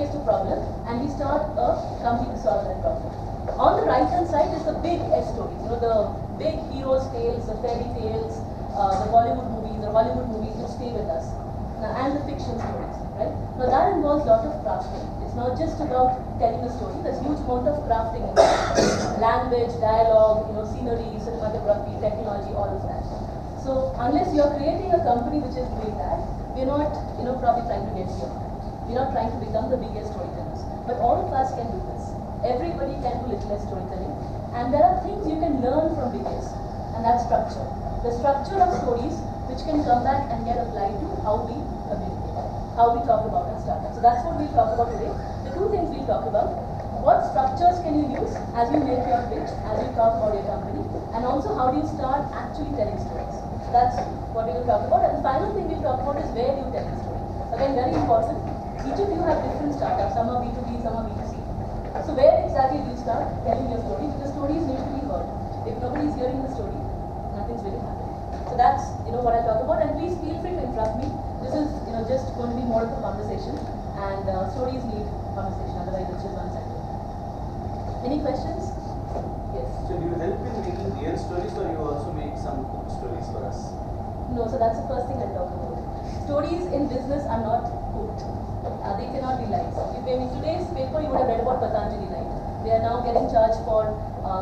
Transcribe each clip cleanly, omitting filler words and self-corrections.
faced a problem and we start a company to solve that problem. On the right hand side is the big S stories, the big heroes tales, the fairy tales, the Bollywood movies, the Hollywood movies which stay with us, and the fiction stories, right? Now that involves a lot of crafting. It's not just about telling a story. There's huge amount of crafting in it. Language, dialogue, scenery, cinematography, technology, all of that. So unless you're creating a company which is doing that, we're not, probably trying to get here. We're not trying to become the biggest storytellers. But all of us can do this. Everybody can do little less storytelling. And there are things you can learn from biggest, and that's structure. The structure of stories which can come back and get applied to how we communicate, how we talk about our startup. So that's what we'll talk about today. The two things we'll talk about: what structures can you use as you make your pitch, as you talk about your company, and also how do you start actually telling stories. So that's what we will talk about. And the final thing we'll talk about is where you tell the story. Again, very important. Each of you have different startups. Some are B2B, some are B2C. So where exactly do you start telling your story? Because stories need to be heard. If nobody is hearing the story, nothing's really happening. So that's what I talk about. And please feel free to interrupt me. This is just going to be more of a conversation. And stories need conversation. Otherwise, it's just one-sided. Any questions? Yes. So do you help in making real stories, or you also make some stories for us? No. So that's the first thing I'll talk about. Stories in business are not cooked. They cannot be lies. If in today's paper you would have read about Patanjali, right? They are now getting charged for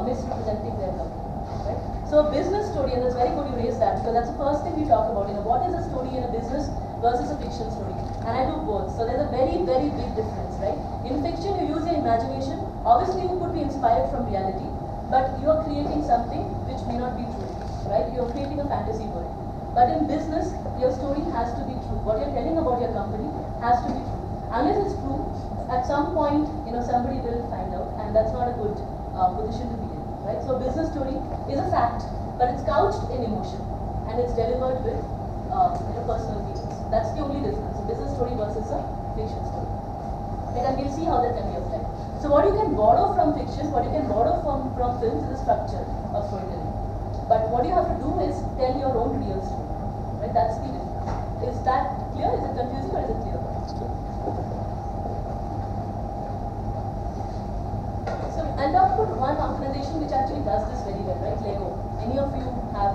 misrepresenting their company, right? So a business story, and it's very good you raised that, because that's the first thing we talk about. What is a story in a business versus a fiction story? And I do both. So there's a very, very big difference, right? In fiction, you use your imagination. Obviously, you could be inspired from reality, but you are creating something which may not be true, right? You're creating a fantasy world. But in business, your story has to be true. What you're telling about your company has to be true. Unless it's true, at some point, somebody will find out, and that's not a good position to be in, right? So a business story is a fact, but it's couched in emotion, and it's delivered with personal feelings. That's the only difference. A business story versus a fiction story. Right? And we'll see how that can be applied. So what you can borrow from fiction, what you can borrow from films is the structure of storytelling. But what you have to do is tell your own real story. Right? That's the difference. Is that clear? Is it confusing or is it clear? So I'll talk about one organization which actually does this very well, right? Lego. Any of you have?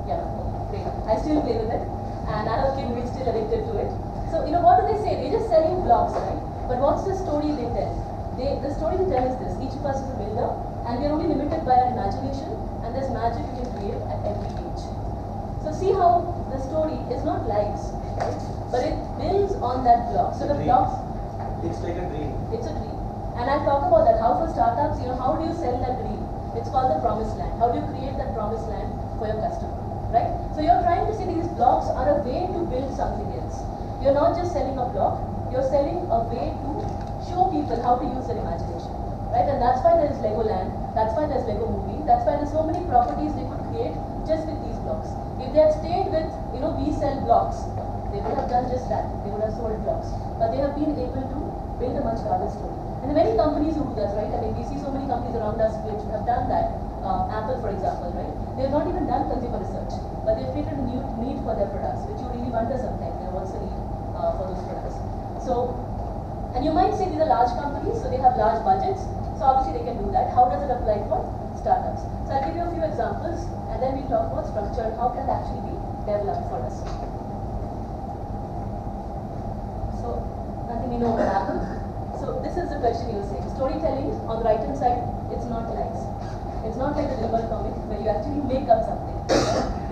Yeah, great. I still play with it, and I have a kid who is still addicted to it. So what do they say? They just sell you blocks, right? But what's the story they tell? The story they tell is this: each of us is a builder, and we are only limited by our imagination, and there's magic you can create at every age. So see how the story is not lies, right? But it builds on that block. So the blocks. It's like a dream. It's a dream. And I'll talk about that. How for startups, how do you sell that dream? It's called the promised land. How do you create that promised land for your customer, right? So you're trying to say these blocks are a way to build something else. You're not just selling a block, you're selling a way to show people how to use their imagination, right? And that's why there's Lego Land, that's why there's Lego Movie, that's why there's so many properties they could create just with these blocks. If they had stayed with, we sell blocks, they would have done just that. They would have sold blocks. But they have been able to build a much larger story. And there are many companies who do that, right? I mean, we see so many companies around us which have done that. Apple, for example, right? They have not even done consumer research, but they've created a new need for their products, which you really wonder sometimes, what's the need for those products. So, and you might say these are large companies, so they have large budgets, so obviously they can do that. How does it apply for startups? So I'll give you a few examples, and then we'll talk about structure and how can it actually be developed for us. So, nothing we know what happened. So this is the question you were saying. Storytelling, on the right hand side, it's not lies. It's not like the Dimple comic where you actually make up something.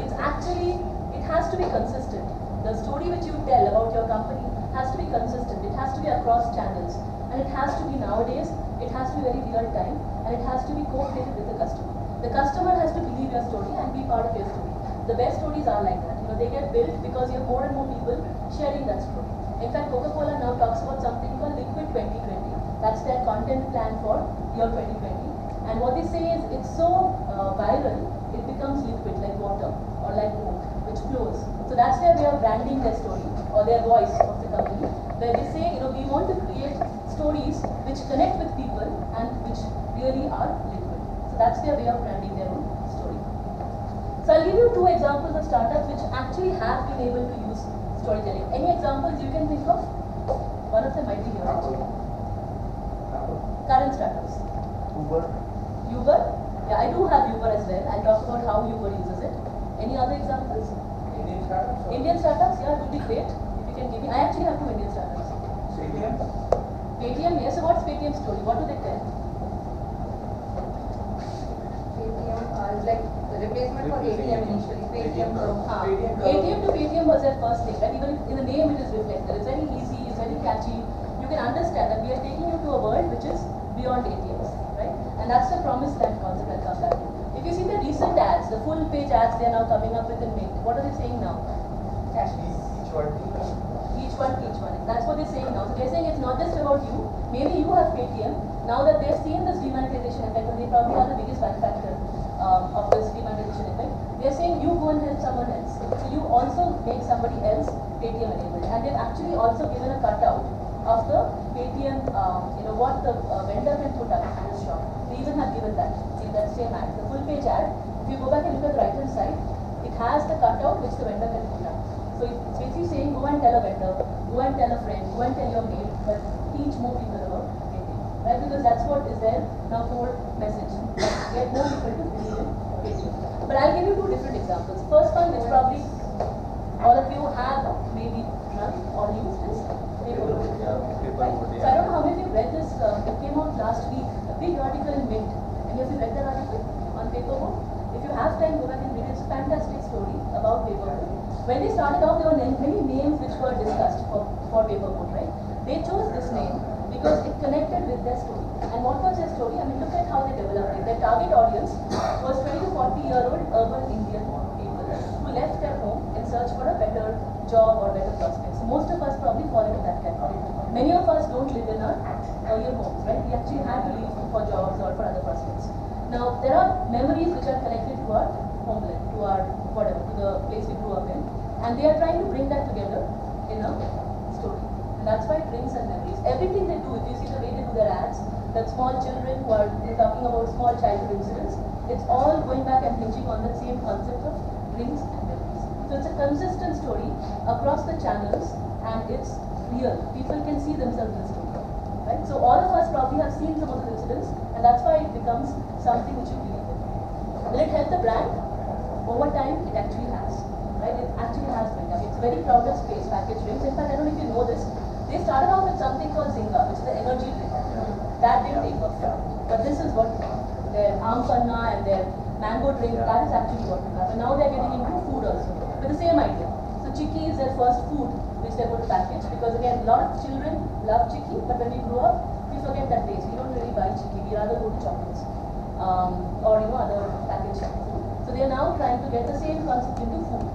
It's actually, it has to be consistent. The story which you tell about your company has to be consistent. It has to be across channels. And it has to be nowadays, it has to be very real time, and it has to be co-created with the customer. The customer has to believe your story and be part of your story. The best stories are like that. They get built because you have more and more people sharing that story. In fact, Coca-Cola now talks about something called Liquid 2020. That's their content plan for year 2020. And what they say is it's so viral, it becomes liquid like water or like Coke, which flows. So that's their way of branding their story or their voice of the company, where they say, we want to create stories which connect with people and which really are liquid. So that's their way of branding their own story. So I'll give you two examples of startups which actually have been able to use storytelling. Any examples you can think of? One of them might be here actually. Current startups. Uber. Uber? Yeah, I do have Uber as well. I'll talk about how Uber uses it. Any other examples? Indian startups? Indian startups, yeah, it would be great if you can give me. I actually have 2 Indian startups. Paytm? Paytm, yes. So what's Paytm's story? What do they tell? Paytm is like the replacement for ATM initially. Paytm ATM to Paytm was their first thing, right? Even in the name it is reflected. It's very easy, it's very catchy. You can understand that we are taking you to a world which is beyond ATMs, right? And that's the promised land concept I'll come back to. If you see the recent ads, the full page ads they are now coming up with in Mint, what are they saying now? cash. Each one. That's what they're saying now. So they're saying it's not just about you. Maybe you have Paytm. Now that they've seen this demonetization effect, and they probably are the biggest manufacturer of this demonetization effect, they're saying you go and help someone else. So you also make somebody else Paytm enabled. And they've actually also given a cutout of the Paytm, what the vendor can put up in his shop. They even have given that in that same ad. The full page ad, if you go back and look at the right hand side, it has the cutout which the vendor can put up. So it's basically saying go and tell a vendor, go and tell a friend, go and tell your mate, but teach more people about Paytm. Right? Because that's what is their now core message. Get more people to believe in Paytm. But I'll give you 2 different examples. First one which probably all of you have maybe run or used is Paperboat. Right? So I don't know how many of you read this, it came out last week, a big article in Mint. Any of you read that article on Paperboat? If you have time, go back and read it. It's a fantastic story about Paperboat. When they started off, there were many names which were discussed for Paperboat, right? They chose this name because it connected with their story. And what was their story? I mean, look at how they developed it. Their target audience was 20 to 40-year-old urban Indian people who left their home in search for a better job or better prospects. So most of us probably fall into that category. Many of us don't live in our earlier homes, right? We actually had to leave for jobs or for other prospects. Now, there are memories which are connected to our homeland, to our whatever, to the place we grew up in. And they are trying to bring that together in a story. And that's why it brings and memories. Everything they do, if you see the way they do their ads, that small children who are talking about small childhood incidents, it's all going back and hinging on that same concept of rings and memories. So it's a consistent story across the channels and it's real. People can see themselves in the story. Right? So all of us probably have seen some of the incidents and that's why it becomes something which you believe in. Will it help the brand? Over time, it actually has. Right? It actually has built up. It's very crowded space, package rings. In fact, I don't know if you know this. They started out with something called Zinga, which is the energy drink. That didn't take off. But this is what their Ampanna and their mango drink, that is actually what we have. And now they're getting into food also, with the same idea. So Chicky is their first food, which they're going to package, because again, a lot of children love Chicky, but when we grow up, we forget that taste. We don't really buy Chicky, we rather go to chocolates. Or other packaged food. So they are now trying to get the same concept into food.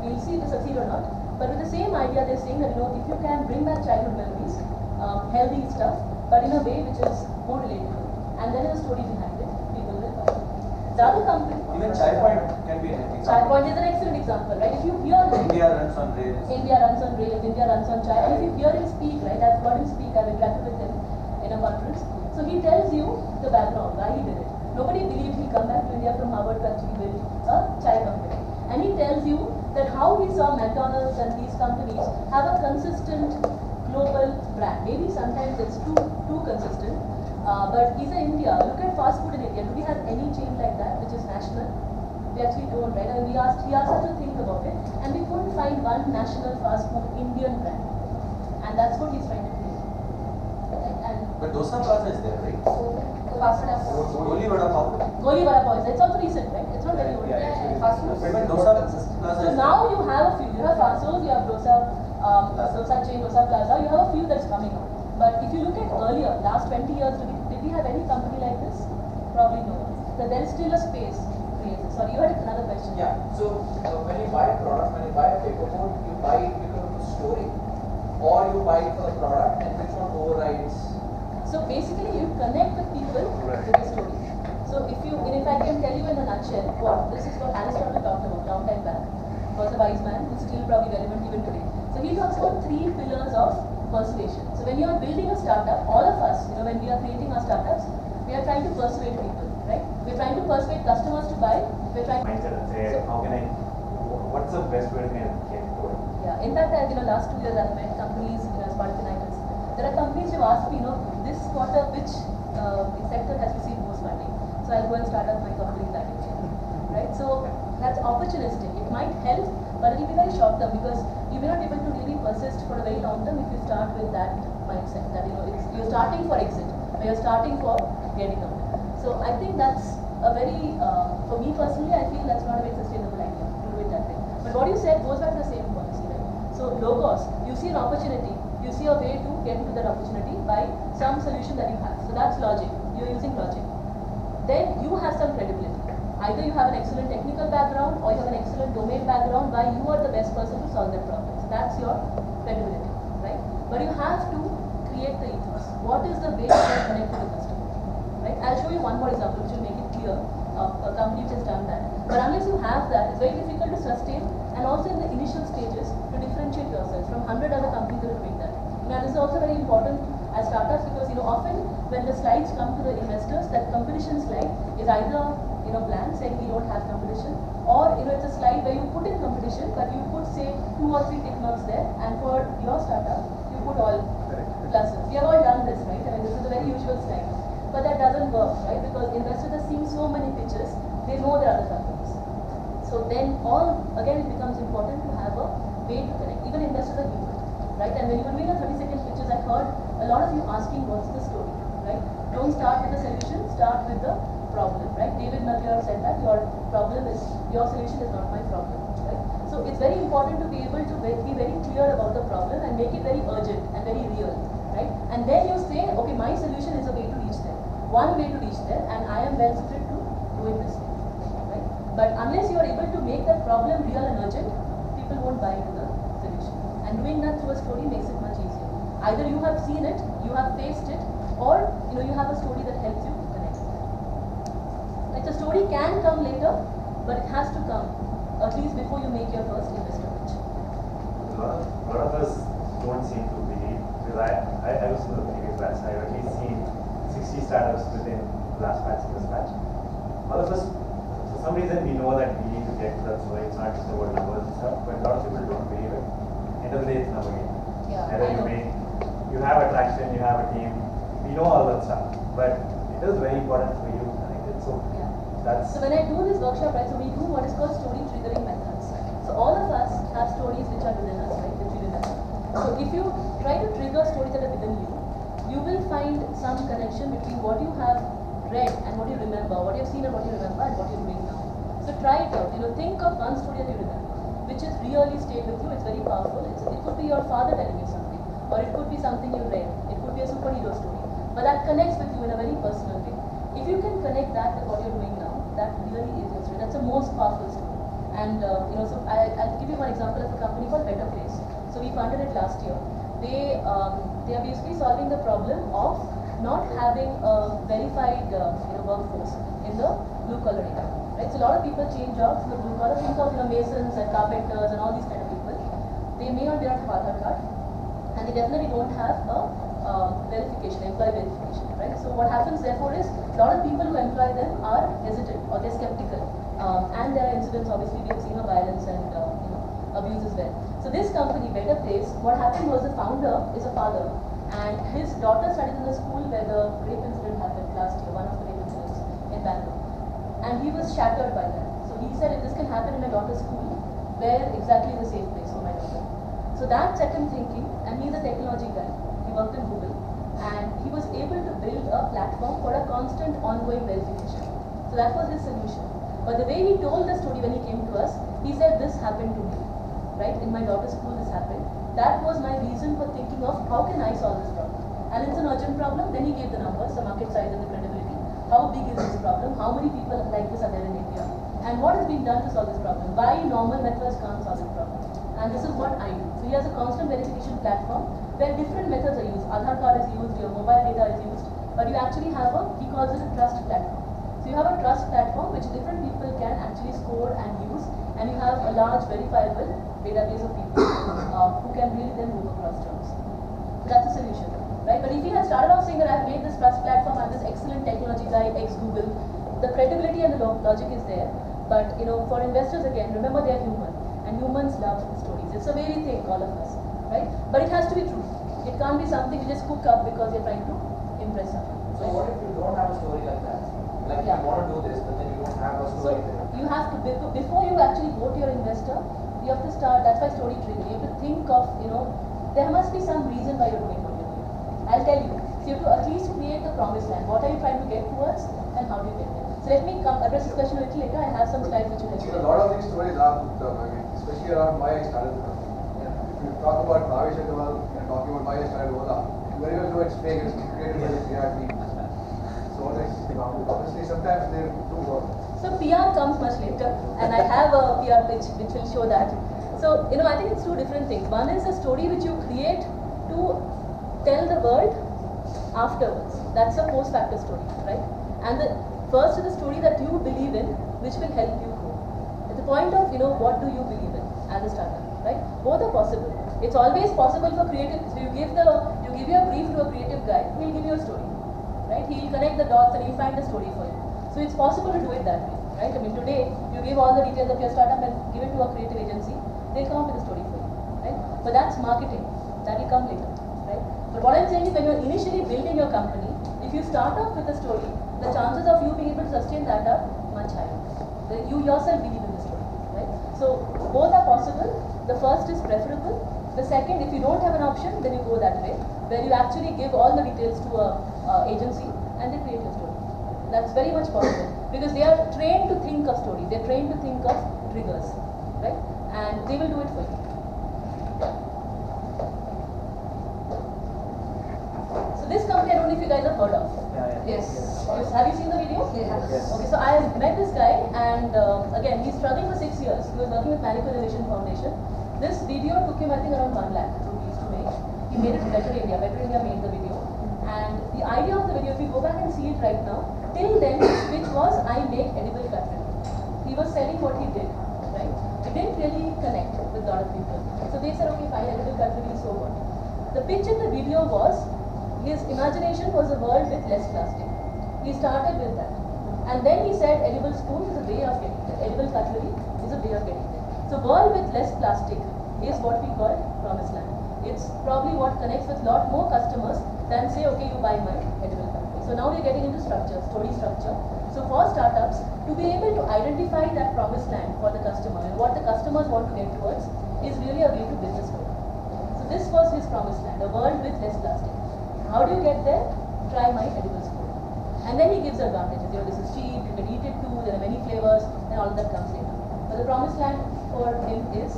We'll see if they succeed or not. But with the same idea, they're saying that if you can bring back childhood memories, healthy stuff, but in a way which is more relatable, and there is a story behind it, people will buy it. The other company. Even Chai Point can be an example. Chai Point is an excellent example, right? If you hear him, India runs on rails. India runs on rails, India runs on chai, and if you hear him speak, right? I've got him speak, I've interacted with him in a conference. So he tells you the background, why he did it. Nobody believed he'd come back to India from Harvard to actually build a chai company. And he tells you that how he saw McDonald's and these companies have a consistent global brand. Maybe sometimes it's too consistent, but he's in India. Look at fast food in India. Do we have any chain like that which is national? We actually don't, right? And he asked us to think about it, and we couldn't find one national fast food Indian brand, and that's what he's trying to do. But Dosa Plaza is there, right? Fast food. Goli Vada Pav. Goli Vada Pav. It's also recent, right? It's not very old. Fast food. But Dosa Plaza So is now you have a few. You have Fasos, you have Dosa chain, Dosa Plaza. You have a few that's coming out. But if you look at earlier, last 20 years, did we have any company like this? Probably no. So there is still a space created. Sorry, you had another question. Yeah. So when you buy a product, when you buy a paperboard, you buy it because of the story, or you buy it for the product, and which one overrides? So basically, you connect with people with the story. So if I can tell you in a nutshell, this is what Aristotle talked about long time back. He was a wise man who's still probably relevant even today. So he talks about 3 pillars of persuasion. So when you are building a startup, all of us, when we are creating our startups, we are trying to persuade people, right? We're trying to persuade customers to buy. We're trying. Mindset and say, how can I? What's the best way to get to it? Yeah. In fact, last 2 years I've met companies as part of United. there are companies who ask me, this quarter which sector has received most funding. So I'll go and start up my company in that area, right? So that's opportunistic. It might help, but it will be very short term because you may not be able to really persist for a very long term if you start with that mindset that you're starting for exit, or you're starting for getting out. So I think that's a very, for me personally, I feel that's not a very sustainable idea to do it that way. But what you said goes back to the same policy, right? So low cost, you see an opportunity, you see a way to get into that opportunity by some solution that you have. So that's logic. You're using logic. Then you have some credibility. Either you have an excellent technical background or you have an excellent domain background why you are the best person to solve that problem. So that's your credibility, right? But you have to create the ethos. What is the way to connect to the customer, right? I'll show you one more example which will make it clear of a company which has done that. But unless you have that, it's very difficult to sustain, and also in the initial stages to differentiate yourself from 100 other companies that are doing that. And this is also very important as startups because often when the slides come to the investors, that competition slide is either blank saying we don't have competition, or it's a slide where you put in competition but you put say 2 or 3 tick marks there, and for your startup you put all pluses. We have all done this, right? I mean, this is a very usual slide, but that doesn't work, right? Because investors are seeing so many pitches, they know there are other companies. So then again it becomes important to have a way to connect. Even investors are human, right? And when you're doing a 30-second pitches, I heard a lot of you asking what's the story, right? Don't start with the solution, start with the problem, right? David McClure said that your solution is not my problem, right? So it's very important to be able to be very clear about the problem and make it very urgent and very real, right? And then you say, okay, my solution is a way to reach there, one way to reach there, and I am well suited to do it this way, right? But unless you are able to make that problem real and urgent, people won't buy into the solution. And doing that through a story makes it much easier. Either you have seen it, you have faced it, or you have a story that helps you connect with it. Like the story can come later, but it has to come at least before you make your first investor pitch. A lot of us don't seem to believe, because I was in the previous batch, I've at least seen 60 startups within the last batch and this batch. All of us, for some reason, we know that we need to get to that story. It's not just about numbers and stuff, but a lot of people don't believe it. End of the day, it's number game. Yeah, Either you have attraction, you have a team, we know all that stuff, but it is very important for you to connect it. So that's. So when I do this workshop, right, so we do what is called story triggering methods. So all of us have stories which are within us, right, which we remember. So if you try to trigger stories that are within you, you will find some connection between what you have read and what you remember, what you have seen and what you remember, and what you're doing now. So try it out. Think of one story that you remember, which has really stayed with you. It's very powerful. It could be your father telling you something, or it could be something you read. It could be a superhero story, but that connects with you in a very personal way. If you can connect that with what you're doing now, that really is your story. That's the most powerful story. And so I'll give you one example of a company called Better Place. So we funded it last year. They are basically solving the problem of not having a verified workforce in the blue collar area. Right? So a lot of people change jobs in the blue collar. Think of masons and carpenters and all these kind of people. They may or may not have Aadhaar card, and they definitely don't have a verification, employee verification. Right? So what happens therefore is a lot of people who employ them are hesitant or they're skeptical, and there are incidents. Obviously, we have seen violence and abuse as well. So this company, Better Place, what happened was the founder is a father, and his daughter studied in the school where the rape incident happened last year, one of the rape incidents in Bangalore. And he was shattered by that. So he said, if this can happen in my daughter's school, where exactly is a safe place for my daughter? So that set him thinking, and he's a technology guy. He worked in Google, and he was able to build a platform for a constant ongoing verification. So that was his solution. But the way he told the story when he came to us, he said, this happened to me. Right? In my daughter's school this happened. That was my reason for thinking of how can I solve this problem. And it's an urgent problem. Then he gave the numbers, the market size and the credibility. How big is this problem? How many people like this are there in India? And what is being done to solve this problem? Why normal methods can't solve this problem? And this is what I do. So he has a constant verification platform where different methods are used. Aadhaar card is used, your mobile data is used, but you actually have he calls it a trust platform. So you have a trust platform which different people can actually score and use, and you have a large verifiable database of people who can really then move across terms. So that's a solution, right? But if he had started off saying that I've made this trust platform, I'm this excellent technology guy, ex-Google, the credibility and the logic is there. But for investors again, remember they are human, and humans love stories. It's a way we think, all of us, right? But it has to be true. It can't be something you just cook up because you're trying to impress someone. So what if you don't have a story like that? Like Yeah. you want to do this, but then you don't have a So story there. you have to, before you actually go to your investor, you have to start, that's why story trigger. You have to think of, there must be some reason why you're doing what you're doing. I'll tell you. So you have to at least create the promised land. What are you trying to get towards and how do you get there? So let me address this question a little later. I have some slides which will See, explain. a lot of these stories are cooked up, I mean, especially around why I started the company. If you talk about Bhavesh Agarwal and talking about why I started Ola, you very well know it's fake, it's created by the PR team. So what is obviously sometimes they do work. So PR comes much later, and I have a PR pitch which will show that. So I think it's two different things. One is a story which you create to tell the world afterwards. That's a post-factor story, right? And the first is the story that you believe in, which will help you grow. At the point of what do you believe in as a startup, right? Both are possible. It's always possible for creative. So you give a brief to a creative guy, he'll give you a story, right? He'll connect the dots and he'll find a story for you. So it's possible to do it that way, right? I mean, today you give all the details of your startup and give it to a creative agency, they'll come up with a story for you, right? But that's marketing. That will come later, right? But what I'm saying is, when you're initially building your company, if you start off with a story, the chances of you being able to sustain that are much higher. You yourself believe in the story, right? So both are possible. The first is preferable. The second, if you don't have an option, then you go that way, where you actually give all the details to a agency and they create your story. That's very much possible because they are trained to think of stories. They're trained to think of triggers, right? And they will do it for you. So this company, I don't know if you guys have heard of. Yes. Have you seen the video? Yes. Okay, so I met this guy and again, he's struggling for 6 years. He was working with Manicure Innovation Foundation. This video took him, I think, around 1 lakh rupees to make. He made it Better India. Better India made the video. And the idea of the video, if you go back and see it right now, till then, which was I make edible cutlery. He was selling what he did, right? It didn't really connect with a lot of people. So they said, okay, fine, edible cutlery, so what? The pitch in the video was, his imagination was a world with less plastic. He started with that. And then he said edible spoon is a way of getting there. Edible cutlery is a way of getting there. So world with less plastic is what we call promised land. It's probably what connects with a lot more customers than say, okay, you buy my edible cutlery. So now we're getting into structure, story structure. So for startups, to be able to identify that promised land for the customer and what the customers want to get towards is really a way to business growth. So this was his promised land, a world with less plastic. How do you get there? Try my edible spoon. And then he gives advantages. This is cheap, you can eat it too, there are many flavors, and all of that comes later. But the promised land for him is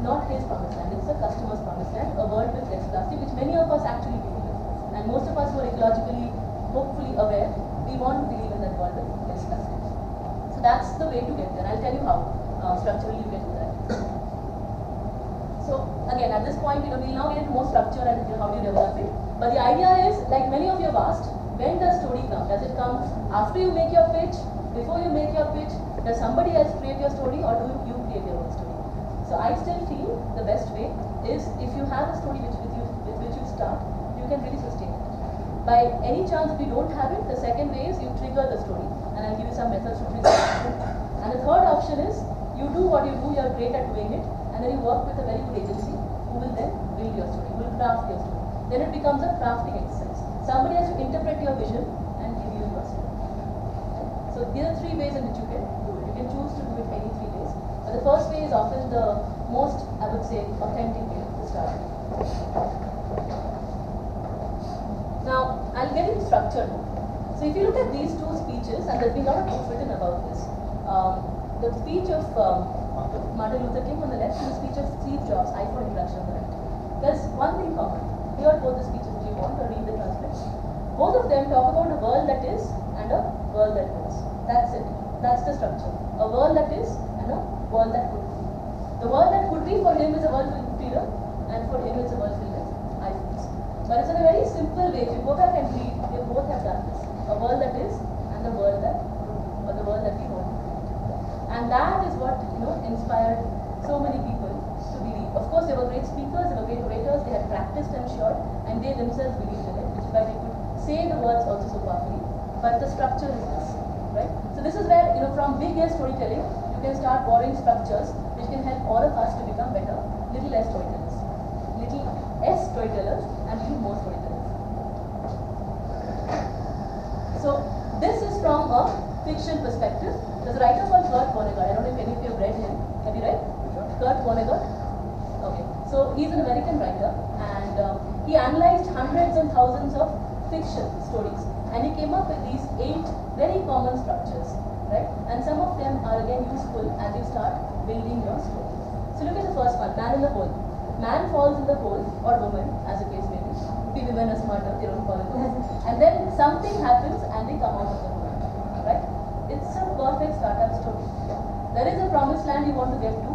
not his promised land, it's the customer's promised land, a world with less plastic, which many of us actually believe in. And most of us who are ecologically, hopefully aware, we want to believe in that world with less plastic. So that's the way to get there. I'll tell you how structurally you get to that. So again, at this point, we'll now get into more structure and how do you develop it. But the idea is, like many of you have asked, when does story come? Does it come after you make your pitch? Before you make your pitch? Does somebody else create your story or do you create your own story? So I still feel the best way is if you have a story with which you start, you can really sustain it. By any chance if you don't have it, the second way is you trigger the story, and I'll give you some methods to trigger it. And the third option is you do what you do, you're great at doing it, and then you work with a very good agency who will then build your story, who will craft your story. Then it becomes a crafting exercise. Somebody has to interpret your vision and give you your story. So there are 3 ways in which you can do it. You can choose to do it any 3 ways. But the first way is often the most, I would say, authentic way to start. Now, I'll get into structure now. So if you look at these 2 speeches, and there's been a lot of books written about this. The speech of Martin Luther King on the left and the speech of Steve Jobs, iPhone introduction on the right. There's one thing common. Here are both the speeches if you want to read the transcript. Both of them talk about a world that is and a world that is. That's it. That's the structure. A world that is and a world that could be. The world that could be for him is a world filled with freedom, and for him it's a world filled with iPhones. But it's in a very simple way. If you go back and read, they both have done this. A world that is and the world that could be, or the world that we want to be. And that is what inspired so many people to believe. Of course, they were great speakers, they were great orators, they had practiced, I'm sure, and they themselves believed in it, which is why they could say the words also so powerfully. But the structure is this, right? So this is where, from big S storytelling, you can start borrowing structures which can help all of us to become better, little less storytellers. Little S storytellers and little need more storytellers. So this is from a fiction perspective. There's a writer called Kurt Vonnegut. I don't know if any of you have read him. Have you read? Kurt Vonnegut? Okay. So he's an American writer, and he analyzed hundreds and thousands of fiction stories, and he came up with these 8 very common structures, right? And some of them are again useful as you start building your story. So look at the first one, man in the hole. Man falls in the hole, or woman, as the case may be. Maybe women are smarter, they don't fall in the hole. And then something happens and they come out of the hole, right? It's a perfect startup story. There is a promised land you want to get to.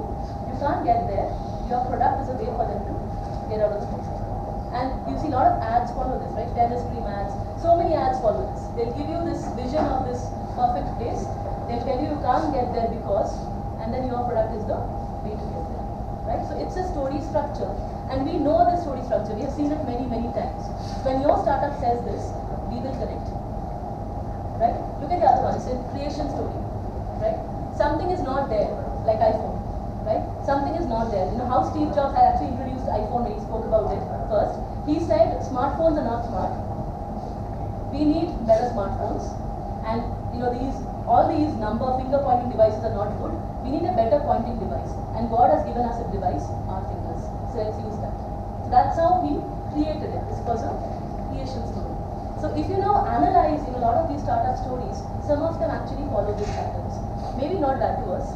You can't get there. Your product is a way for them to get out of the hole. And you see a lot of ads follow this, right? Tennis cream ads. So many ads follow this. They'll give you this vision of this perfect place. They'll tell you you can't get there because, and then your product is the way to get there, right? So it's a story structure, and we know the story structure. We have seen it many, many times. When your startup says this, we will connect, right? Look at the other one. It's a creation story, right? Something is not there, like iPhone, right? Something is not there. You know how Steve Jobs had actually introduced iPhone when he spoke about it first. He said smartphones are not smart. We need better smartphones, and you know all these finger pointing devices are not good. We need a better pointing device, and God has given us a device, our fingers. So let's use that. So that's how he created it. This was a creation story. So if you now analyze in a lot of these startup stories, some of them actually follow these patterns. Maybe not that to us.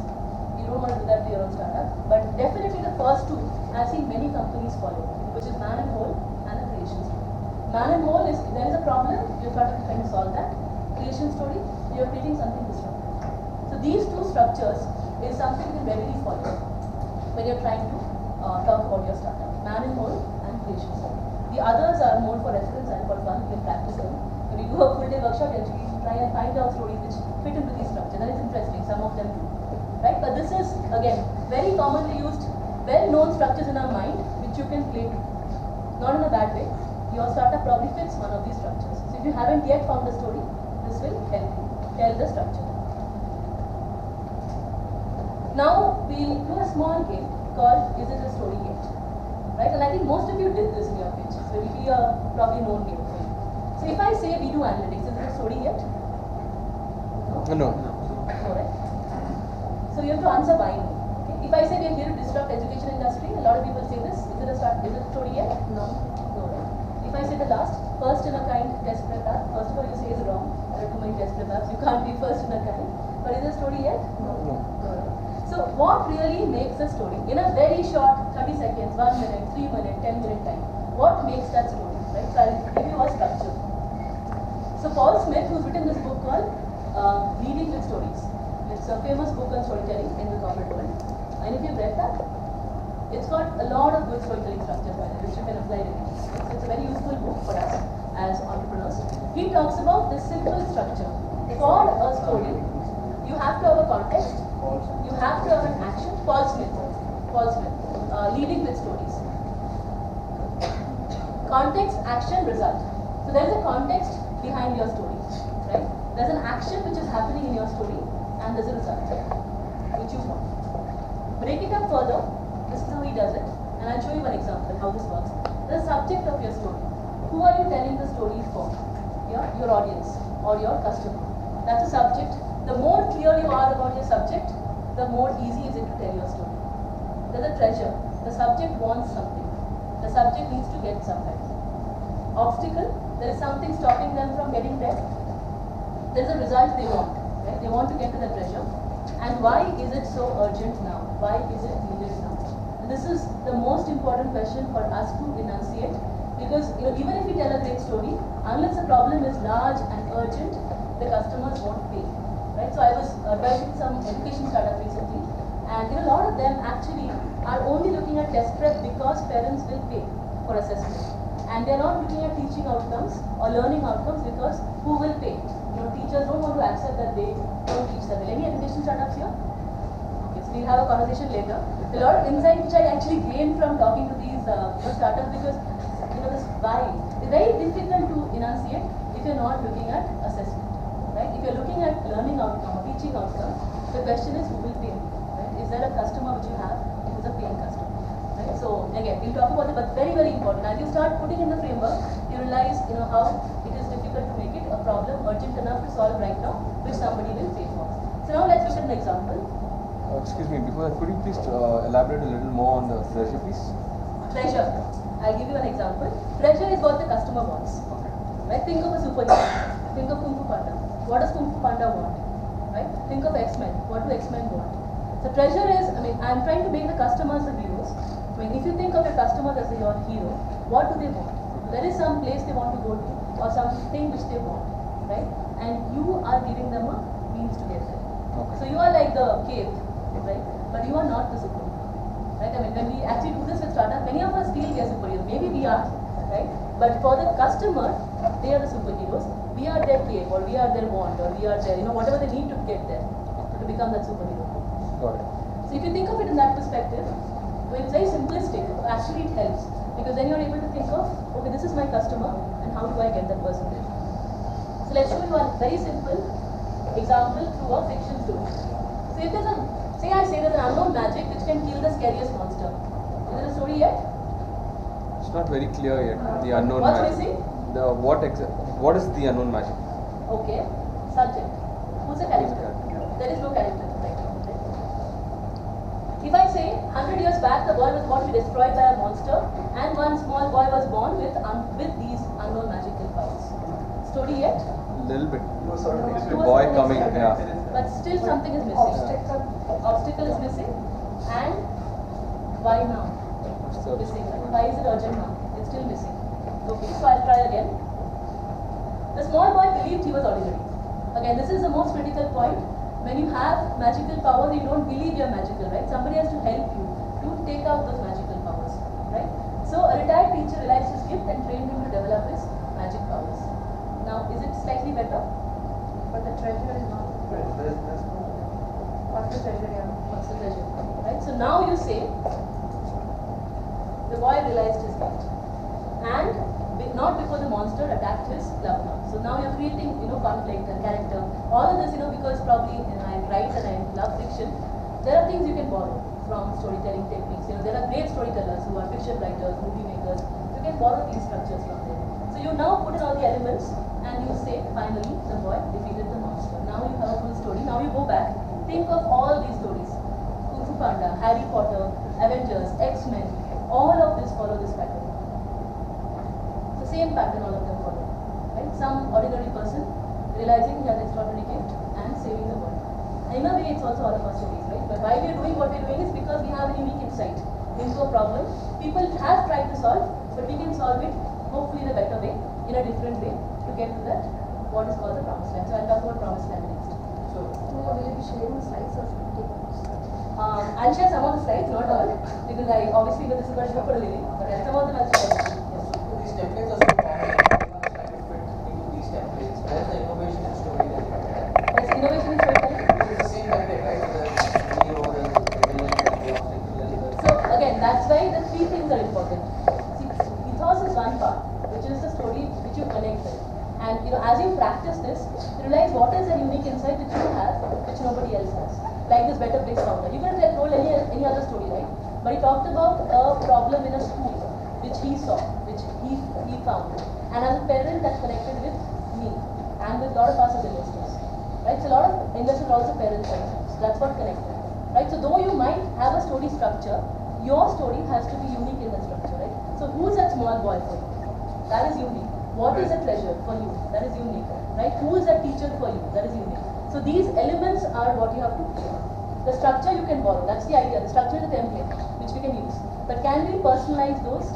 You don't want to do that to your own startup, but definitely the first two I've seen many companies follow, which is man and hole and a creation story. Man and hole is there is a problem, you're trying to solve that. Creation story, you're creating something disruptive. So these two structures is something you can readily follow when you're trying to talk about your startup. Man and hole and creation story. The others are more for reference and for fun. You can practice them. When you do a full day workshop, you actually try and find out stories which fit into these structures. And it's interesting. Some of them do, right? But this is again very commonly used, well-known structures in our mind which you can play to. Not in a bad way. Your startup probably fits one of these structures. So if you haven't yet found a story, this will help you tell the structure. Now we'll do a small game called Is It a Story Yet? Right? And I think most of you did this in your pitch. So it will be a probably known game for you. So if I say we do analytics, is it a story yet? No. No, right? So you have to answer by no. Okay? If I say we are here to disrupt education industry, a lot of people say this. Is it a story yet? No. No, right? If I say the last, first in a kind test prep app, first of all you say is wrong. There are too many test prep apps. You can't be first in a kind. But is it a story yet? No. No, right? So what really makes a story? In a very short 30 seconds, 1 minute, 3 minute, 10 minute time, what makes that story? Right? So I'll give you a structure. So Paul Smith, who's written this book called Leading with Stories. It's a famous book on storytelling in the corporate world. And if you've read that, it's got a lot of good storytelling structures by it, which you can apply to it. It's a very useful book for us as entrepreneurs. He talks about this simple structure. For a story, you have to have a context. You have to have an action. Paul Smith, leading with stories. Context, action, result. So there is a context behind your story, right? There's an action which is happening in your story, and there's a result which you want. Break it up further. This is how he does it, and I'll show you one example how this works. The subject of your story. Who are you telling the story for? Your audience or your customer. That's a subject. The more clear you are about your subject, the more easy is it to tell your story. There's a treasure. The subject wants something. The subject needs to get something. Obstacle, there is something stopping them from getting there. There's a result they want. Right? They want to get to the treasure. And why is it so urgent now? Why is it needed now? And this is the most important question for us to enunciate, because even if you tell a great story, unless the problem is large and urgent, the customers won't pay. Right? So I was advising some education startup recently, and a lot of them actually are only looking at test prep because parents will pay for assessment, and they're not looking at teaching outcomes or learning outcomes because who will pay? Teachers don't want to accept that they don't teach them. Any education startups here? Okay, so we'll have a conversation later. A lot of insight which I actually gained from talking to these startups, because this why is very difficult to enunciate if you're not looking at assessment. Right? If you're looking at learning outcome or teaching outcome, the question is who will pay me? Right? Is there a customer which you have who is a paying customer? Right? So again, we'll talk about it, but very, very important. As you start putting in the framework, you realize how it is difficult to make it a problem urgent enough to solve right now, which somebody will pay for. So now let's look at an example. Excuse me, before that, could you please elaborate a little more on the treasure piece? Treasure. I'll give you an example. Treasure is what the customer wants. Okay. Right? Think of a superhero. Think of Kung Fu Panda. What does Kung Fu Panda want? Right? Think of X-Men. What do X-Men want? So treasure is, I'm trying to make the customers the heroes. If you think of your customers as your hero, what do they want? There is some place they want to go to or something which they want, right? And you are giving them a means to get there. Okay. So you are like the cave, right? But you are not the superhero, right? When we actually do this with startup, many of us feel we are superheroes. Maybe we are, right? But for the customer, they are the superheroes. We are their cave, or we are their wand, or we are their, whatever they need to get there to become that superhero. Got it. So if you think of it in that perspective, it's very simplistic. Actually, it helps because then you're able to think of, okay, this is my customer, and how do I get that person there? So let's show you one very simple example through a fiction story. So if there's I say there's an unknown magic which can kill the scariest monster. Is there a story yet? It's not very clear yet. The unknown What's magic. missing? What is the unknown magic? Okay. Subject. Who's the character? character? There is no character. Right? If I say 100 years back the world was about to be destroyed by a monster and one small boy was born with these unknown magical powers. Story yet? Little bit. Towards The boy the coming, next yeah. But still something is missing. Obstacle is missing. And why now? Missing. Why is it urgent now? It's still missing. Okay, so I'll try again. The small boy believed he was ordinary. Again, this is the most critical point. When you have magical powers, you don't believe you're magical, right? Somebody has to help you to take out those magical powers, right? So a retired teacher realized his gift and trained him to develop his magic powers. Now, is it slightly better? But the treasure is not. What's the treasure here? What's the treasure? Right? So now you say, the boy realized his gift. And not before the monster attacked his loved one. So now you're creating, conflict and character. All of this, because probably I write and I love fiction. There are things you can borrow from storytelling techniques. There are great storytellers who are fiction writers, movie makers. You can borrow these structures from them. So you now put in all the elements and you say, finally, the boy defeated the monster. Now you have a full story. Now you go back, think of all these stories. Kung Fu Panda, Harry Potter, Avengers, X-Men, all of this follow this pattern. It's the same pattern all of them follow. Right? Some ordinary person realizing he has extraordinary gift and saving the world. And in a way, it's also all of our stories, right? But why we are doing what we are doing is because we have a unique insight into a problem. People have tried to solve, but we can solve it hopefully in a better way, in a different way, to get to that what is called the promised land. So I'll talk about promised land next. So, will you be sharing the slides or should we take notes? I'll share some of the slides, not all, because I obviously know this is what I do for a living, but some of them I'll share. Yes. So these templates are so common, everyone is trying to fit into these templates. Where is the innovation in storytelling? Yes, innovation in storytelling. It's the same template, right? The hero, the villain, the obstacle, and the... So again, that's why the three things are important. See, ethos is one part, which is the story which you connect with. And as you practice this, you realize what is the unique insight which you have, which nobody else has. Like this better place founder. You could have told any other story, right? But he talked about a problem in a school, which he saw, which he found. And as a parent, that connected with me and with a lot of us as investors. Right? So a lot of investors are also parents sometimes. That's what connected. Right? So though you might have a story structure, your story has to be unique in the structure, right? So who's that small boy for you? That is unique. What is a treasure for you? That is unique. Right? Who is that teacher for you? That is unique. So these elements are what you have to play on. The structure you can borrow. That's the idea. The structure is a template which we can use. But can we personalize those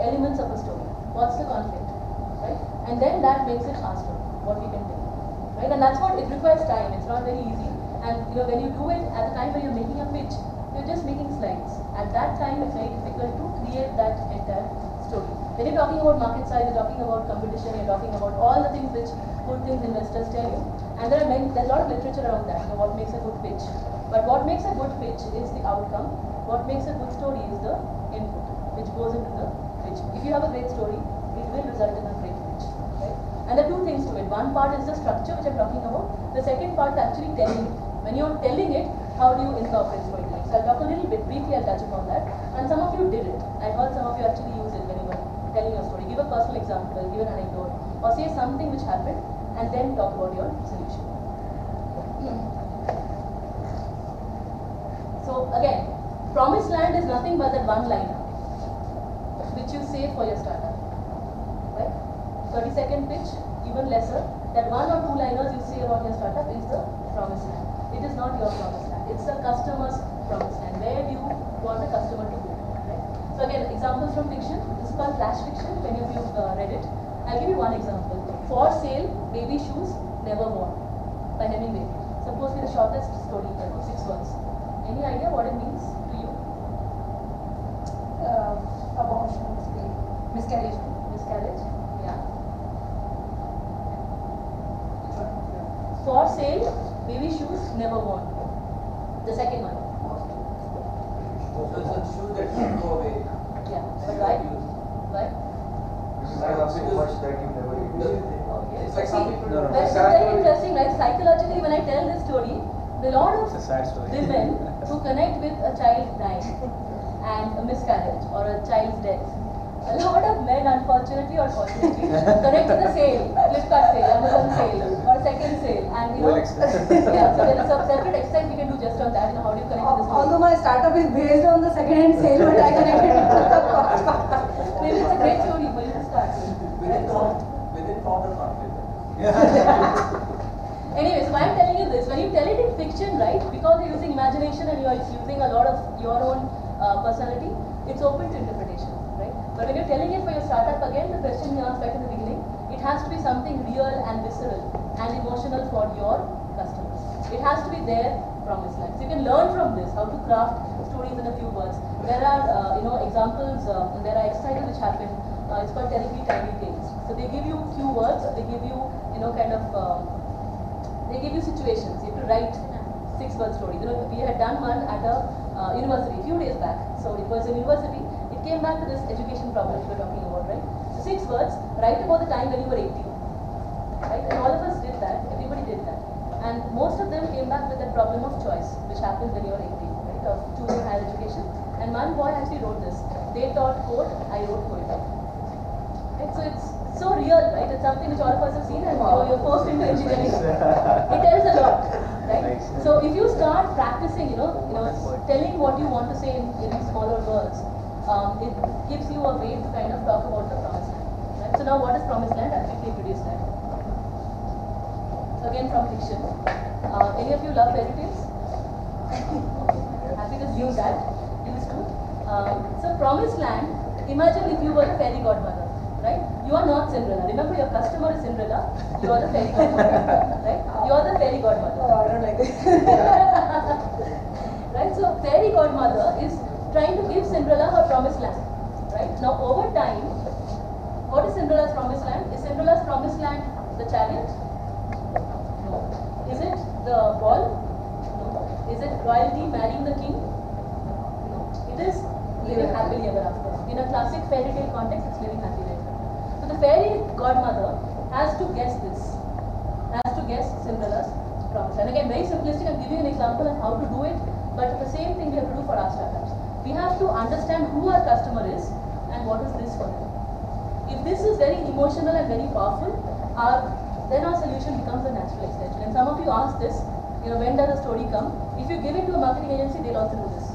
elements of a story? What's the conflict? Right? And then that makes it our story. What we can do. Right? And that's what it requires time. It's not very easy. And when you do it at the time when you're making a pitch, you're just making slides. At that time, it's very difficult to create that entire story. When you're talking about market size, you're talking about competition, you're talking about all the things which good things investors tell you. And there's a lot of literature around that, what makes a good pitch. But what makes a good pitch is the outcome. What makes a good story is the input, which goes into the pitch. If you have a great story, it will result in a great pitch. Right? And there are two things to it. One part is the structure, which I'm talking about. The second part is actually telling it. When you're telling it, how do you incorporate storytelling? So I'll talk a little bit briefly. I'll touch upon that. And some of you did it. I heard some of you actually use it when you were telling your story. Give a personal example, give an anecdote, or say something which happened, and then talk about your solution. So again, promised land is nothing but that one-liner which you say for your startup. Right? 30-second pitch, even lesser. That 1 or 2 liners you say about your startup is the promised land. It is not your promised land. It's the customer's promised land. Where do you want the customer to go? Right? So again, examples from fiction. This is called flash fiction. Many of you have read it. I'll give you one example. For sale, baby shoes never worn by Hemingway. Supposed to be the shortest story, 6 words. Any idea what it means to you? Abortion, miscarriage. Miscarriage? Yeah. For sale, baby shoes never worn. The second one. So it's a shoe that can go away. Yeah. But why? Why? I have so much that you never use. It's like some people No, no. That's very interesting, right? Psychologically, when I tell this story, there are a lot of It's a sad story. women who connect with a child dying and a miscarriage or a child's death. A lot of men, unfortunately or fortunately, connect with the sale, Flipkart sale, Amazon sale, or second sale, and yeah. So there is a separate exercise we can do just on that. How do you connect with this? Although my startup is based on the second-hand sale, but I connected it to the Maybe it's a great story for you to start with. within proper conflict. Anyway, so why I'm telling you this, when you tell it in fiction, right, because you're using imagination and you're using a lot of your own personality, it's open to interpretation, right? But when you're telling it for your startup, again, the question you asked right in the beginning, it has to be something real and visceral and emotional for your customers. It has to be their promised land. So you can learn from this how to craft stories in a few words. There are, examples, there are exercises which happen. It's called terribly tiny tales. So they give you few words, they give you, they give you situations. You have to write 6-word stories. We had done one at a university a few days back. So it was a university. It came back to this education problem we were talking about, right? So 6 words, write about the time when you were 18. Right? And all of us did that. Everybody did that. And most of them came back with that problem of choice, which happens when you are 18, right? Of choosing higher education. And one boy actually wrote this. They taught code, I wrote poetry. Right? So it's so real, right? It's something which all of us have seen, and you're forced into engineering. It tells a lot, right? So if you start practicing, telling what you want to say in smaller words, it gives you a way to kind of talk about the promised land. Right? So now, what is promised land? I'll quickly introduce that. Again, from fiction. Any of you love fairy tales? Happy to use that. Used to. So promised land. Imagine if you were a fairy godmother. Right? You are not Cinderella. Remember, your customer is Cinderella. You are the fairy godmother. Right? You are the fairy godmother. Oh, I don't like it. Right? So, fairy godmother is trying to give Cinderella her promised land. Right? Now, over time, what is Cinderella's promised land? Is Cinderella's promised land the chariot? No. Is it the ball? No. Is it royalty marrying the king? No. It is living happily ever after. In a classic fairy tale context, it's living happily ever after. So the fairy godmother has to guess this, has to guess Cinderella's promise. And again, very simplistic, I'm giving you an example of how to do it, but the same thing we have to do for our startups. We have to understand who our customer is and what is this for them. If this is very emotional and very powerful, then our solution becomes a natural extension. And some of you ask this, when does the story come? If you give it to a marketing agency, they'll also do this.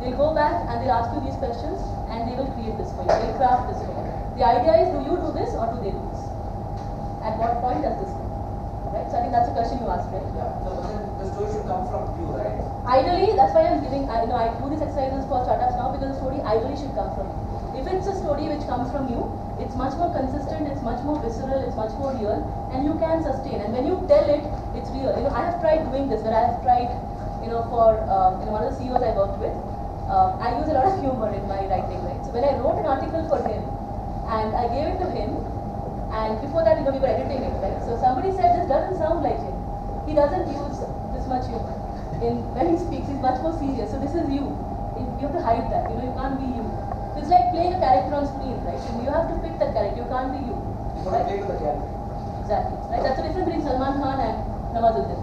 They'll go back and they'll ask you these questions and they will create this for you. They'll craft this for you. The idea is, do you do this or do they do this? At what point does this come? Right? So I think that's a question you asked, right? Yeah. So then the story should come from you, right? Ideally, that's why I'm giving, I do these exercises for startups now because the story ideally should come from you. If it's a story which comes from you, it's much more consistent, it's much more visceral, it's much more real, and you can sustain. And when you tell it, it's real. I have tried doing this, where I have tried, for one of the CEOs I worked with, I use a lot of humor in my writing, right? So when I wrote an article for him, and I gave it to him, and before that, we were editing it, right? So somebody said, this doesn't sound like him. He doesn't use this much humor. When he speaks, he's much more serious. So this is you. You have to hide that. You can't be you. It's like playing a character on screen, right? You have to pick that character. You can't be you. You got to play with the character. Exactly. Right? That's the difference between Salman Khan and Nawazuddin.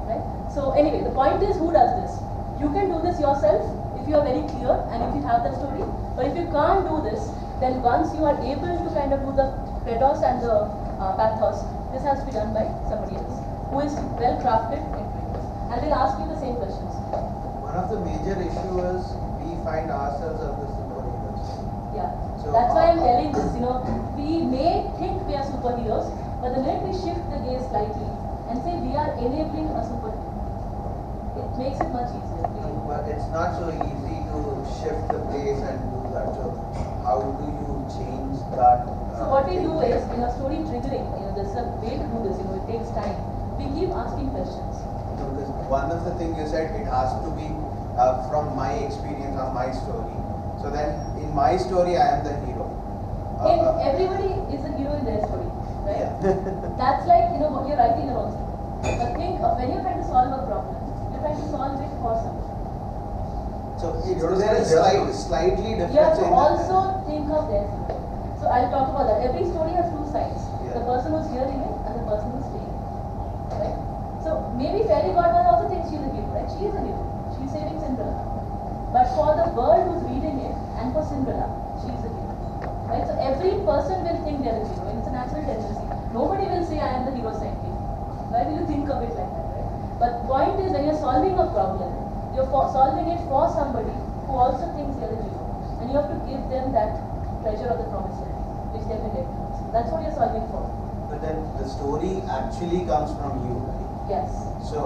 Right? So anyway, the point is, who does this? You can do this yourself if you are very clear and if you have that story. But if you can't do this, then once you are able to kind of do the credos and the pathos, this has to be done by somebody else who is well crafted in doing this. And they'll ask you the same questions. One of the major issues is we find ourselves as the superheroes. Yeah. So, That's why I'm telling this, we may think we are superheroes, but the minute we shift the gaze slightly and say we are enabling a superhero, it makes it much easier. But it's not so easy to shift the place and do that. So how do you change that? So what we do is, in a story triggering, there's a way to do this, it takes time. We keep asking questions. Because one of the things you said, it has to be from my experience or my story. So then in my story, I am the hero. Everybody is a hero in their story, right? Yeah. That's like, you're writing your own story. But think of when you're trying to solve a problem, you're trying to solve it for someone. So there is slightly difference. You have to in also think of their story. So I'll talk about that. Every story has two sides. Yeah. The person who's hearing it and the person who's saying it. Right? So maybe Fairy Godmother also thinks she's a hero, right? She is a hero. She's saving Cinderella. But for the world who's reading it and for Cinderella, she's a hero. Right? So every person will think they're a hero. And it's a natural tendency. Nobody will say I am the hero sidekick. Why will you think of it like that, right? But point is, when you're solving a problem, you're solving it for somebody who also thinks you're the hero. And you have to give them that treasure of the promised land, which they can get. That's what you're solving for. But then the story actually comes from you, right? Yes. So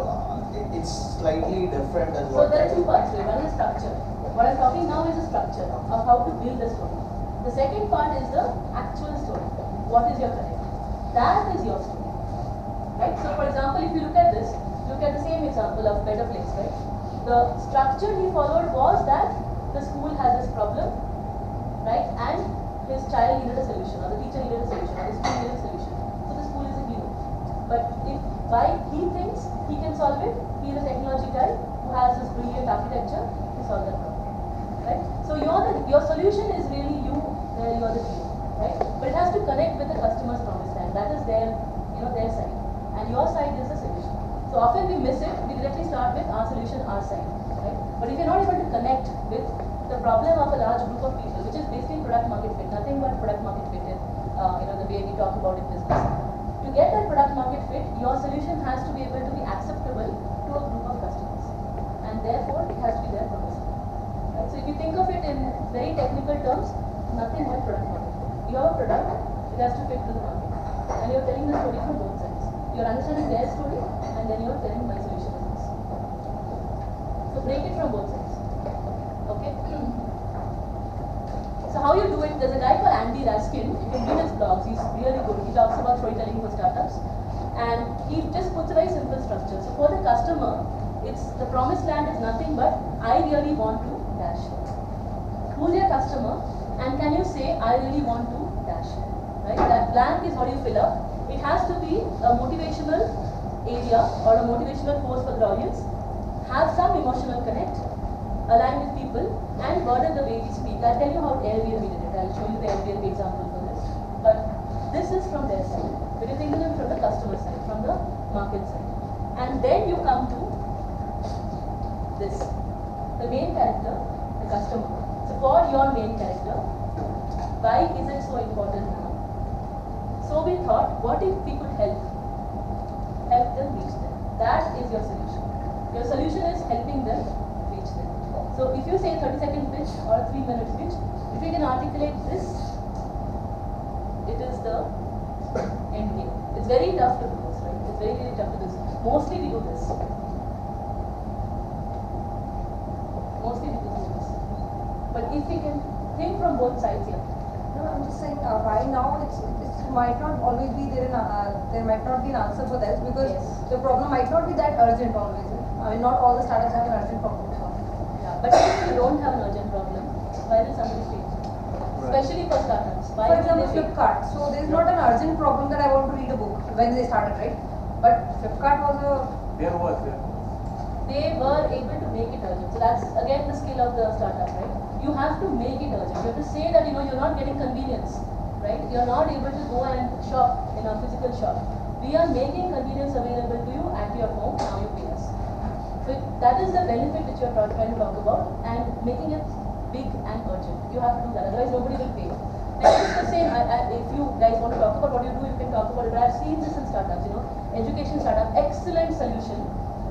it's slightly different as So well. there are two parts to it. One is structure. What I'm talking now is the structure of how to build the story. The second part is the actual story. What is your connect? That is your story. Right? So for example, if you look at this, look at the same example of Better Place, right? The structure he followed was that the school has this problem, right? And his child needed a solution, or the teacher needed a solution, or the school needed a solution. So the school is a hero. But if by he thinks he can solve it, he is a technology guy who has this brilliant architecture to solve that problem. Right? So your solution is really you, where you are the hero, right? But it has to connect with the customer's promised land. That is their side. And your side is the solution. So often we miss it, we directly start with our solution, our side, right? But if you're not able to connect with the problem of a large group of people, which is basically product market fit, nothing but product market fit in, the way we talk about in business. To get that product market fit, your solution has to be able to be acceptable to a group of customers. And therefore, it has to be their promise. Right? So if you think of it in very technical terms, nothing but product market fit. You have a product, it has to fit to the market. And you're telling the story from both sides. You're understanding their story, and then you're telling my solution is this. So break it from both sides. Okay? So how you do it, there's a guy called Andy Raskin, you can read his blogs, he's really good. He talks about storytelling for startups. And he just puts a very simple structure. So for the customer, it's the promised land is nothing but I really want to dash. Who's your customer? And can you say I really want to dash? Right? That blank is what you fill up. It has to be a motivational area or a motivational force for the audience, have some emotional connect, align with people, and burden the way we speak. I'll tell you how Airbnb did it. I'll show you the Airbnb example for this. But this is from their side. But you're thinking of it from the customer side, from the market side. And then you come to this. The main character, the customer. So for your main character, why is it so important now? So we thought, what if we could help them reach them? That is your solution. Your solution is helping them reach them. So if you say 30-second pitch or a 3-minute pitch, if you can articulate this, it is the end game. It's very tough to do this, right? It's very, very tough to do this. Mostly we do this. But if we can think from both sides here. No, I'm just saying, why now it might not always be there, there might not be an answer for that, because Yes. the problem might not be that urgent always. I mean, not all the startups have an urgent problem to solve. Yeah, but if you don't have an urgent problem, why will somebody fail? Especially for startups. Why For will example, they fail? Flipkart. So there is not an urgent problem that I want to read a book when they started, right? But Flipkart was a There was, yeah. They were able to make it urgent. So that's again the skill of the startup, right? You have to make it urgent. You have to say that you're not getting convenience, right? You're not able to go and shop in a physical shop. We are making convenience available to you at your home. Now you pay us. So that is the benefit which you are trying to talk about, and making it big and urgent. You have to do that, otherwise nobody will pay. And it's the same. If you guys want to talk about what you do, you can talk about it. But I've seen this in startups. Education startup, excellent solution.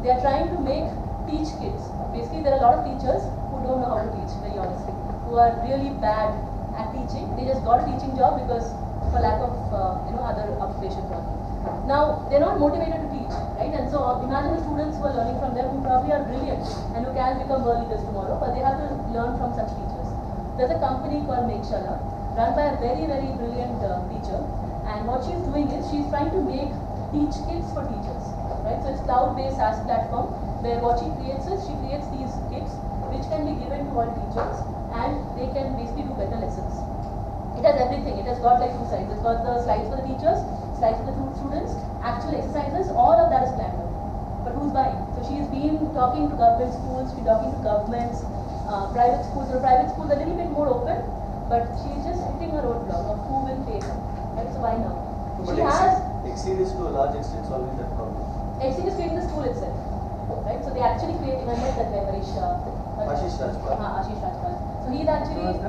They are trying to make teach kids. Basically, there are a lot of teachers who don't know how to teach. Very honestly, who are really bad at teaching. They just got a teaching job because for lack of other occupation probably. Now they're not motivated to teach, right? And so imagine the students who are learning from them who probably are brilliant and who can become world leaders tomorrow, but they have to learn from such teachers. There's a company called Mekshala, run by a very, very brilliant teacher, and what she's doing is she's trying to make teach kids for teachers, right? So it's cloud-based SaaS platform where what she creates is she creates these kits which can be given to all teachers and they can basically do better lessons. It has everything. It has got like two sides. It's got the slides for the teachers, slides for the students, actual exercises, all of that is planned out. But who's buying? So she's been talking to government schools, she's talking to governments, private schools. So private schools are a little bit more open, but she's just hitting a roadblock of who will pay her. Right? So why now? But She has Exceed is to a large extent solving that problem. Exceed is creating the school itself. Right? So they actually creating, I met that guy, Ashish Rajpal. Ashish Rajpal. So he's actually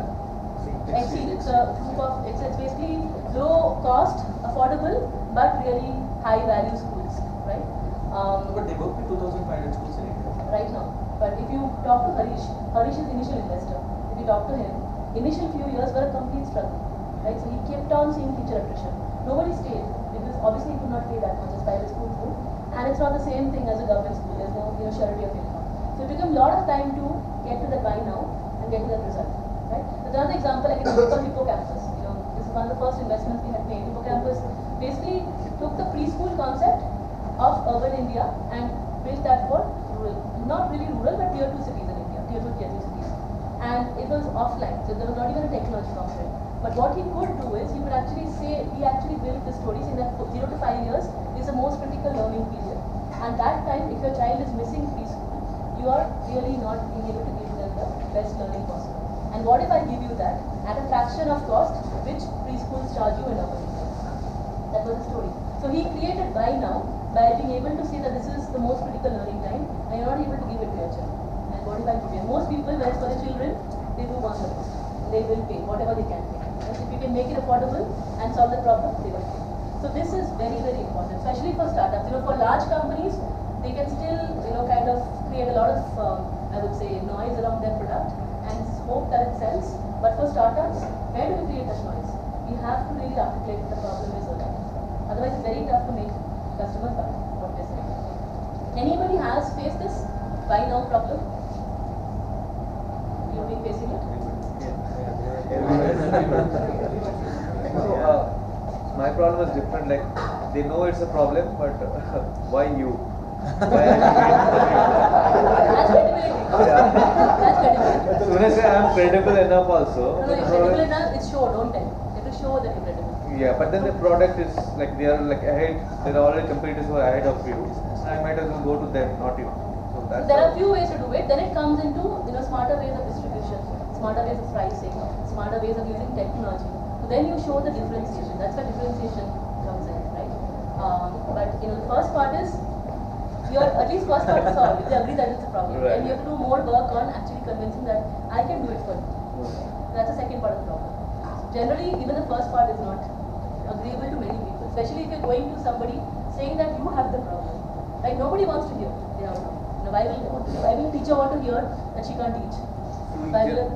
Exceed. It's a group of, it's basically low cost, affordable, but really high value schools, right? But they work with 2,500 schools in India. Right now. But if you talk to Harish, Harish is the initial investor. If you talk to him, initial few years were a complete struggle, right? So he kept on seeing teacher attrition. Nobody stayed because obviously he could not pay that much as private school would, and it's not the same thing as a government school. There's no surety of income. So it took him a lot of time to get to that buy now and get to that result, right? So another example I can give for Hippocampus. This is one of the first investments we had made. Hippocampus basically took the preschool concept of urban India and built that for rural, not really rural, but tier 2 cities in India, tier 2, tier 3 cities. And it was offline, so there was not even a technology component. But what he could do is, he could actually say, he actually built the story saying that 0 to 5 years is the most critical learning period. And that time, if your child is missing preschool, you are really not being able to give them the best learning possible. And what if I give you that at a fraction of cost, which preschools charge you in urban India? That was the story. So he created Buy Now by being able to say that this is the most critical learning time, and you're not able to give it to your child. And what if I give you? Most people, when it's for the children, they do one service. They will pay whatever they can pay. Right? If you can make it affordable and solve the problem, they will pay. So this is very, very important, especially for startups. For large companies, they can still, kind of create a lot of, I would say, noise around their product and hope that it sells. But for startups, where do we create that noise? We have to really articulate what the problem is urgent. Otherwise, it's very tough to make customers buy what they're saying. Anybody has faced this buy now problem? You've been facing it? So, my problem is different. Like, they know it's a problem, but why you? Why That's credibility. Yeah. That's credibility. So when I say I'm credible enough also. No, you're credible enough, it's show, don't tell. You have to show that you're credible. Yeah, but then the product is like they are like ahead. There are already competitors who are ahead of you. I might as well go to them, not you. So that's There are few ways to do it. Then it comes into smarter ways of distribution, smarter ways of pricing, smarter ways of using technology. So then you show the differentiation. That's where differentiation comes in, right? But the first part is at least first part is solved. They agree that it's a problem. Right. And you have to do more work on actually convincing that I can do it for you. That's the second part of the problem. Generally, even the first part is not agreeable to many people, especially if you're going to somebody saying that you have the problem. Right? Nobody wants to hear they have a problem. Why will a teacher want to hear that she can't teach? Why will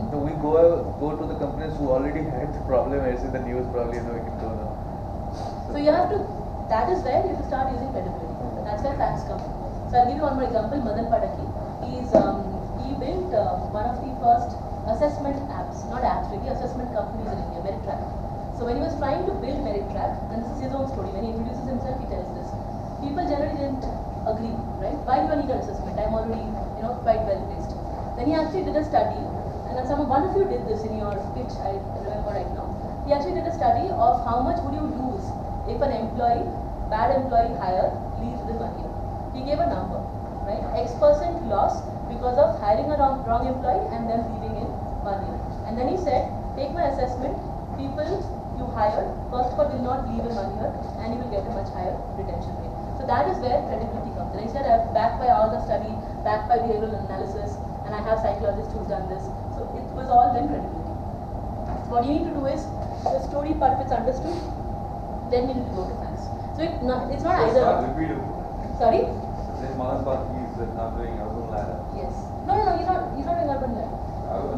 So we go to the companies who already had the problem. I see the news probably we can go now. So you have to. That is where you have to start using credibility. That's where facts come in. So I'll give you one more example. Madan Padaki. He built one of the first assessment apps, not apps really, assessment companies in India, Merittrack. So when he was trying to build Merittrack, and this is his own story, when he introduces himself, he tells this. People generally didn't agree, right? Why do I need an assessment? I'm already, quite well placed. Then he actually did a study, and one of you did this in your pitch, I remember right now. He actually did a study of how much would you lose if an bad employee hire leaves within 1 year. He gave a number, right? X% loss because of hiring a wrong employee and then leaving in 1 year. And then he said, take my assessment, people you hire, first of all will not leave in 1 year and you will get a much higher retention rate. So that is where credibility comes. And I said I'm backed by all the study, backed by behavioral analysis, and I have psychologists who've done this. So it was all then credibility. So what you need to do is the story part which is understood, then you need to go to facts. So it's not either. Repeatable. Sorry? Then Madan Party is not doing urban ladder. Yes. No, he's not doing urban ladder.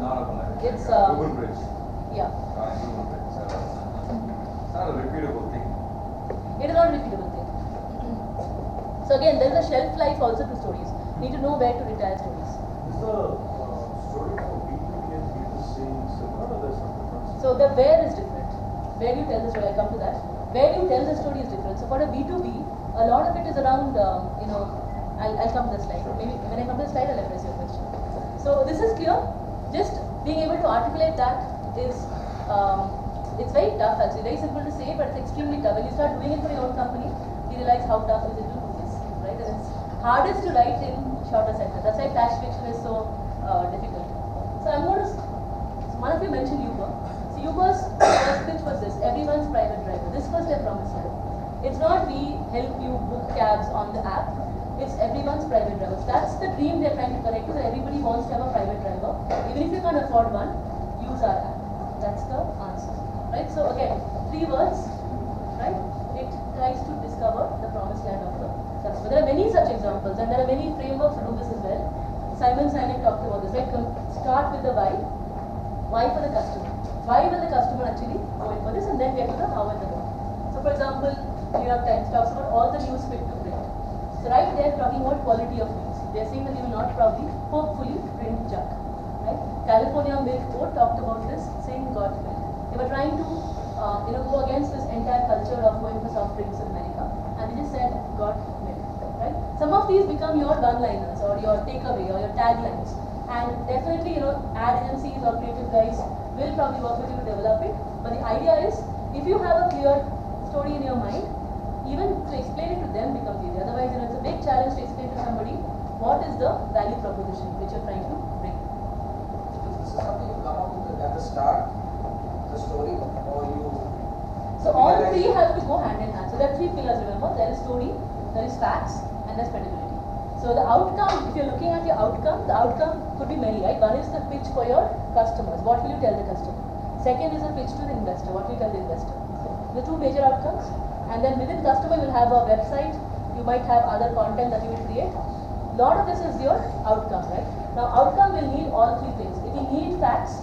Not urban ladder. It's Urban bridge. Yeah. Urban bridge. It's not a repeatable thing. It is not a repeatable thing. So again, there is a shelf life also to stories. You need to know where to retire stories. Is the story for B2B and B2C similar or there's some difference? So the where is different. Where you tell the story, I come to that. Where you tell the story is different. So for a B2B, a lot of it is around, I'll come to the slide. Maybe when I come to the slide, I'll address your question. So this is clear. Just being able to articulate that is, it's very tough actually. Very simple to say, but it's extremely tough. When you start doing it for your own company, you realize how tough it is to do this, right? And it's hardest to write in shorter sentences. That's why flash fiction is so difficult. So I'm going to, one of you mentioned Uber. So Uber's first pitch was this: everyone's private driver. This was their promise land. It's not we help you book cabs on the app. It's everyone's private driver. So that's the dream they're trying to connect to. That everybody wants to have a private driver. Even if you can't afford one, use our app. That's the answer, right? So again, 3 words, right? It tries to discover the promised land of the customer. There are many such examples, and there are many frameworks to do this as well. Simon Sinek talked about this, right? Start with the why. Why for the customer? Why will the customer actually go in for this, and then get to the how and the what. So for example, New York Times talks about all the news fit to print. So right there talking about quality of news. They're saying that you will not probably, hopefully, print junk. Right? California Milk Board talked about this, saying got milk. They were trying to go against this entire culture of going for soft drinks in America, and they just said got milk. Right? Some of these become your one-liners or your takeaway or your taglines, and definitely ad agencies or creative guys will probably work with you to develop it. But the idea is, if you have a clear story in your mind, even to explain it to them becomes easy. Otherwise, it's a big challenge to explain to somebody what is the value proposition which you're trying to bring. This is something you come up with at the start, the story, or you. So all 3 have to go hand in hand. So there are 3 pillars, remember. There is story, there is facts, and there's credibility. So the outcome, if you're looking at your outcome, the outcome could be many, right? One is the pitch for your customers. What will you tell the customer? Second is a pitch to the investor. What will you tell the investor? The 2 major outcomes. And then within customer, you'll have a website. You might have other content that you will create. A lot of this is your outcome, right? Now, outcome will need all 3 things. It will need facts.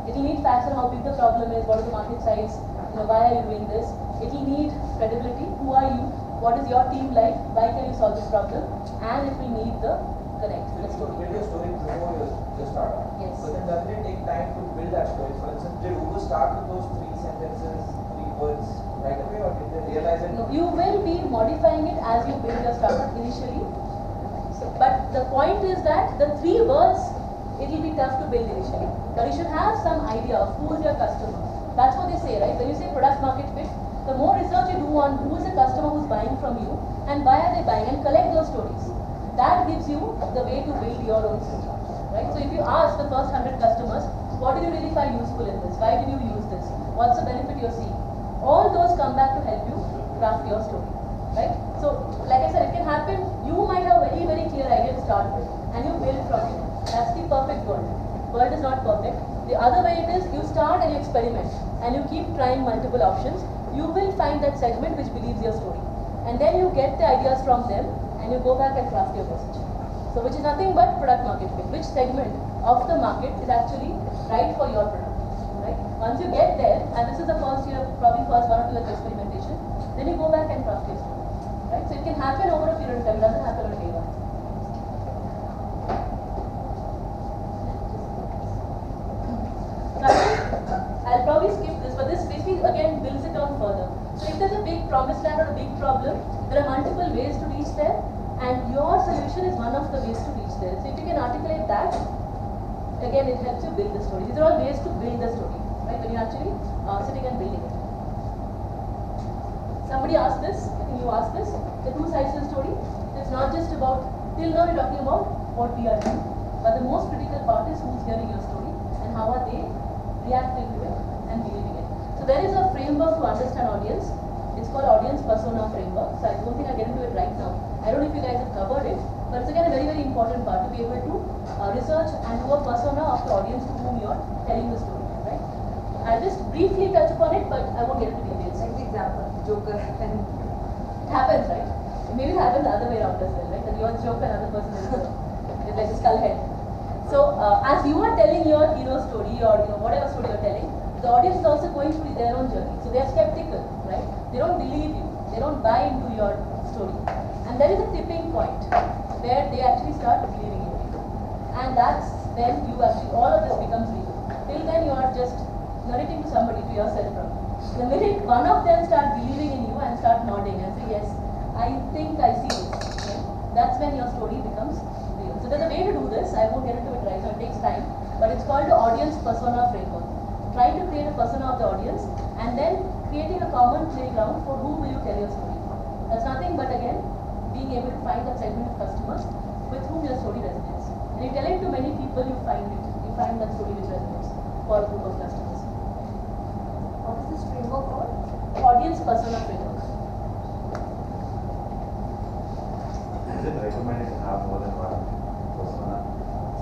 It will need facts on how big the problem is, what is the market size, why are you doing this. It will need credibility. Who are you? What is your team like? Why can you solve this problem? And it will need the connect, the story. Build your story before your startup. Yes. But then doesn't it take time to build that story? For instance, did Uber start with those 3 sentences, 3 words right away, or did they realize it? No, you will be modifying it as you build your startup initially. But the point is that the 3 words, it will be tough to build initially. But you should have some idea of who is your customer. That's what they say, right? When you say product market fit, the more research you do on who is the customer who's buying from you and why are they buying, and collect those stories. That gives you the way to build your own story, right? So if you ask the first 100 customers, what did you really find useful in this? Why did you use this? What's the benefit you're seeing? All those come back to help you craft your story, right? So, like I said, it can happen. You might have a very, very clear idea to start with, and you build from it. That's the perfect world. World is not perfect. The other way it is, you start and you experiment, and you keep trying multiple options. You will find that segment which believes your story, and then you get the ideas from them, and you go back and craft your message. So, which is nothing but product market fit. Which segment of the market is actually right for your product? Right? Once you get there, and this is the first year, probably first 1 or 2 years of experimentation, then you go back and craft your story. Right? So it can happen over a period of time, it doesn't happen on day 1. I'll probably skip this, but this basically again builds it on further. So if there's a big promised land or a big problem, there are multiple ways to reach there, and your solution is one of the ways to reach there. So if you can articulate that, again it helps you build the story. These are all ways to build the story, right? When you're actually sitting and building it. Somebody asked this, I think you asked this, the 2 sides of the story. It's not just about, till now we're talking about what we are doing, but the most critical part is who's hearing your story and how are they reacting to it and believing it. So there is a framework to understand audience. It's called audience audience persona framework. So I don't think I get into it right now. I don't know if you guys have covered it, but it's again a very, very important part to be able to research and do a persona of the audience to whom you are telling the story, right? I'll just briefly touch upon it, but I won't get into details. Like the example, Joker and It happens, right? Maybe it happens the other way around as well, right? That you're the joke and another person is like a skull head. So as you are telling your hero story or whatever story you're telling, the audience is also going through their own journey. So they are skeptical, right? They don't believe you. They don't buy into your story. And there is a tipping point where they actually start believing in you. And that's when you actually, all of this becomes real. Till then you are just narrating to somebody, to yourself probably. The minute one of them start believing in you and start nodding and say, yes, I think I see this, right? That's when your story becomes real. So there's a way to do this. I won't get into it right now, it takes time. But it's called the audience persona framework. Trying to create a persona of the audience and then creating a common playground for who will you tell your story. That's nothing but again, being able to find that segment of customers with whom your story resonates. And you tell it to many people, you find it. You find that story which resonates for a group of customers. what is this framework called? Audience persona framework. Is it recommended to have more than one persona?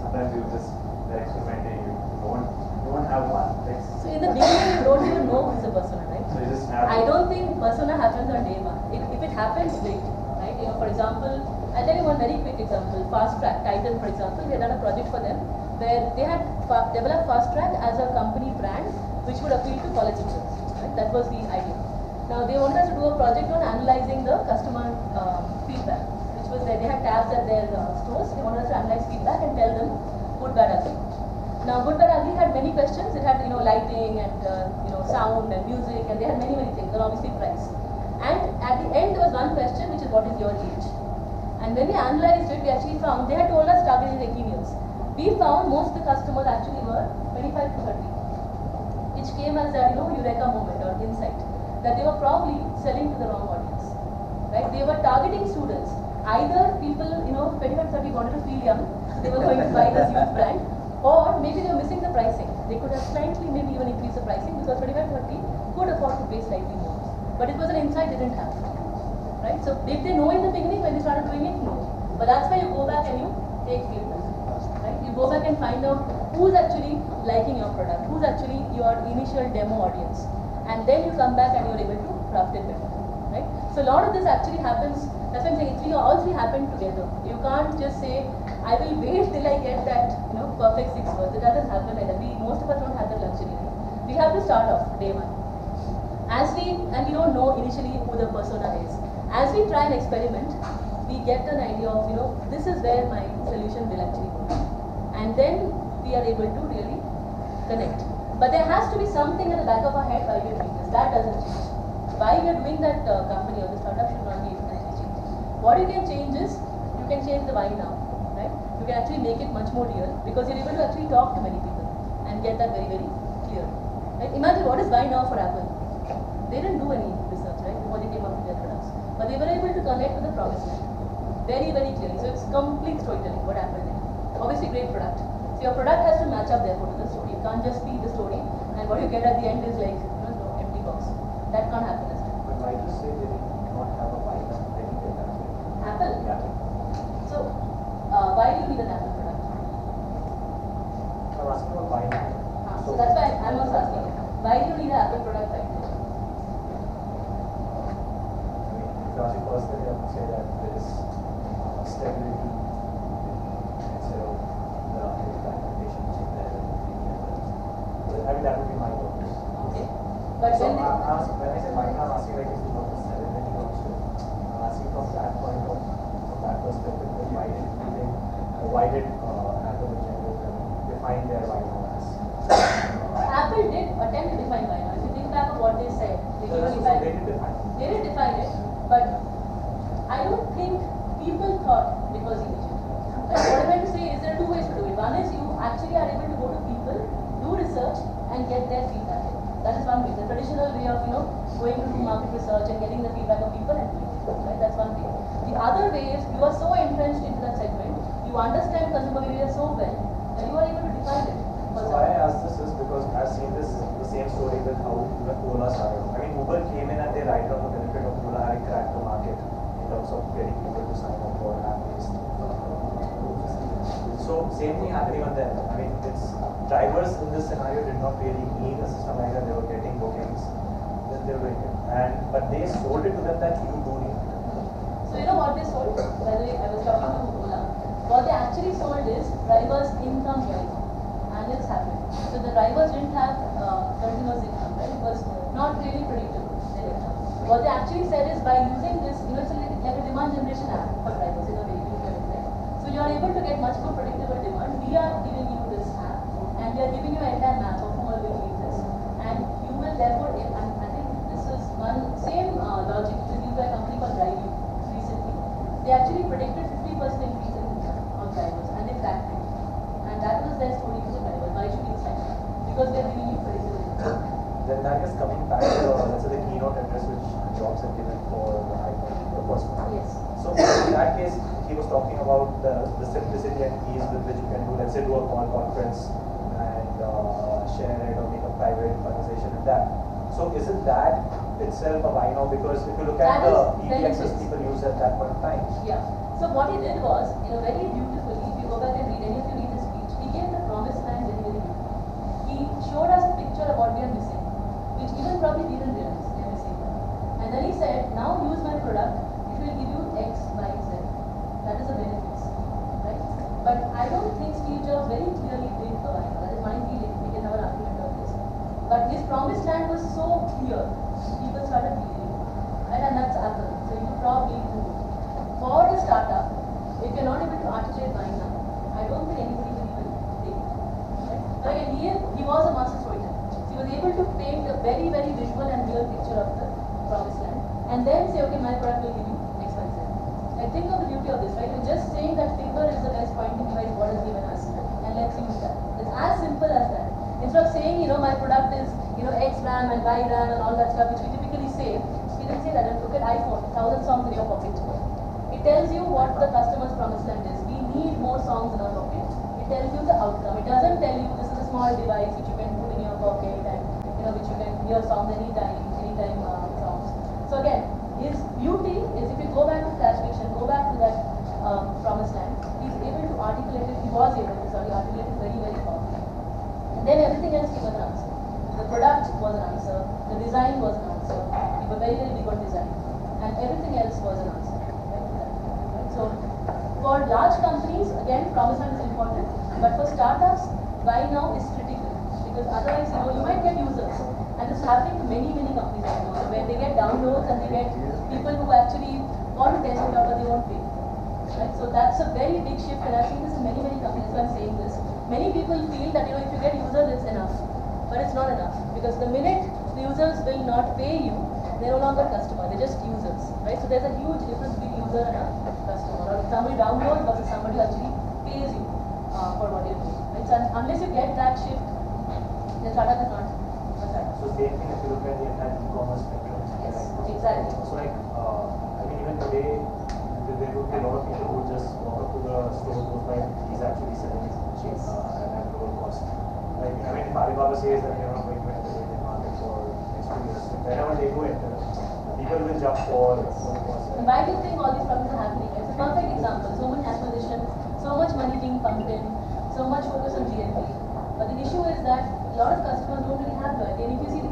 Sometimes you just, they're experimenting, you won't have one. So in the beginning, you don't even know who's the persona, right? So you just have. I don't think persona happens on day one. If it happens, great, right? For example, I'll tell you one very quick example. Fast Track, Titan, for example, we had done a project for them where they had developed Fast Track as a company brand which would appeal to college students. Right? That was the idea. Now they wanted us to do a project on analyzing the customer feedback, which was that they had tabs at their stores. They wanted us to analyze feedback and tell them good, bad, ugly. Now, Good Bad Ugly had many questions. It had lighting and sound and music, and they had many things, and obviously price. And at the end, there was one question, which is what is your age? And when we analyzed it, we actually found they had told us target is 18 years. We found most of the customers actually were 25 to 30, which came as that eureka moment or insight that they were probably selling to the wrong audience. Right? They were targeting students. Either people 25 to 30 wanted to feel young, so they were going to buy this youth brand. Or maybe they were missing the pricing. They could have slightly maybe even increased the pricing because 25-30 could afford to pay slightly more. But it was an insight they didn't have. Right? So did they know in the beginning when they started doing it? No. But that's why you go back and you take feedback. Right? You go back and find out who's actually liking your product, who's actually your initial demo audience. And then you come back and you're able to craft it better. Right? So a lot of this actually happens, that's why I'm saying all three happen together. You can't just say, I will wait till I get that perfect 6 words. It doesn't happen like that. Most of us don't have that luxury. Right? We have to start off day one. And we don't know initially who the persona is. As we try and experiment, we get an idea of this is where my solution will actually go. And then we are able to really connect. But there has to be something in the back of our head why we are doing this. That doesn't change. Why we are doing that company or the startup should not be actually changed. What you can change is you can change the why now. You can actually make it much more real because you're able to actually talk to many people and get that very, very clear. Right? Imagine what is buy now for Apple. They didn't do any research, right, before they came up with their products. But they were able to connect with the promise land very, very clearly. So it's complete storytelling, what Apple did. Obviously great product. So your product has to match up therefore to the story. It can't just be the story and what you get at the end is like empty box. That can't happen as well. But why do you say they did not have a buy now? I didn't get that. Apple? Yeah. So why do you need an Apple product? I'm asking about buy now. So that's why I'm also asking you. Why do you need an Apple product right now? Because personally, I would say that there is stability instead of the fragmentation which is there. I mean, that would be my purpose. Okay. But So when when I say buy now, I'm asking like is it not the stability also? I'm asking from that point of, from that perspective, why did Apple in general define their buy now as? Apple did attempt to define why now. If you think back of what they said, they did define it, but I don't think people thought it was immediate. Like what I'm trying to say is there are two ways to do it. One is you actually are able to go to people, do research, and get their feedback. That is one way. The traditional way of going to do market research and getting the feedback of people and doing it. Right? That's one way. The other way is you are so entrenched into that segment, you understand consumer behavior so well that you are able to define it. So why I ask this is because I've seen the same story with how Ola started. I mean, Uber came in and they write on the benefit of Ola same thing happening on them. I mean, it's drivers in this scenario did not really need a system like that. They were getting bookings, then they were doing it, but they sold it to them that you do need. So you know what they sold? By the way, I was talking to Ola. What they actually sold is drivers' income rising, and it's happened. So the drivers didn't have continuous income, right? It was not really predictable, their income. What they actually said is by using this, it's like a demand generation app for drivers in a way, right? So you are able to get much more predictable demand. We are giving you this app, and we are giving you an entire map of who all will need this, and you will therefore. And I think this is one same logic which is used by a company called Drive recently. They actually predicted 50% increase in on drivers, and they tracked it. And that was their story to the drivers. Why should you sign up? Because they are giving you predictable income. Then that is coming back to let's say the keynote address which Jobs had given for the first one. Yes. So in that case, he was talking about the simplicity and ease with which you can do, let's say, do a call conference and share it or make a private conversation and that. So isn't that itself a why now? Because if you look at the ETXs people use at that point in time. Yeah. So what he did was, very beautifully, if you go back and read, any of you read his speech, he gave the promised land very, very beautifully. He showed us a picture of what we are missing, which even probably we didn't realize we are missing. And then he said, now use my product, it will give you X, Y, Z. That is the benefits, right? But I don't think Steve Jobs very clearly did the why. That is my feeling. We can have an argument on this. But his promised land was so clear, people started believing, right? And that's Apple. So you could probably do it. For a startup, if you're not able to articulate why now, I don't think anybody will even take it. Right? But again, he was a master storyteller. He was able to paint a very, very visual and real picture of the promised land, and then say, okay, my product will give you X, Y, Z. Like, think of the beauty of this, right? You're just saying that finger is the best pointing device God has given us, and let's use that. It's as simple as that. Instead of saying, my product is, X RAM and Y RAM and all that stuff, which we typically say, he didn't say that. And look at iPhone, 1,000 songs in your pocket. It tells you what the customer's promised land is. We need more songs in our pocket. It tells you the outcome. It doesn't tell you this is a small device which you can put in your pocket and which you can hear songs anytime songs. So again, his beauty is if you go back to Flash Fiction, go back to that promised land, he's able to articulate it, he was able to articulate it very, very powerfully. And then everything else came as an answer. The product was an answer, the design was an answer, we were very, very big on design. And everything else was an answer. Right? So for large companies, again, promise land is important, but for startups, why now is critical. Because otherwise, you might get users. And this is happening to many, many companies I know, where they get downloads and they get people who actually want to test it out but they won't pay. Right? So that's a very big shift, and I've seen this in many, many companies, so I'm saying this. Many people feel that if you get users, it's enough. But it's not enough. Because the minute the users will not pay you, they're no longer customer, they're just users. Right? So there's a huge difference between user and a customer. Or if somebody downloads versus somebody who actually pays you for what you're doing. Right? So unless you get that shift, the startup is not a startup. So same thing if you look at the entire e-commerce spectrum. Yes, exactly. So even today, there would be a lot of people who just walk up to the store, goes by, he's actually selling cheap at lower cost. If Alibaba says that they're not going to enter the Indian market for next 2 years, whenever they do enter, people will jump for lower cost. And why do you think all these problems are happening? It's a perfect example. So much acquisition, so much money being pumped in, so much focus on GNP. But the issue is that a lot of customers don't really have loyalty. And if you see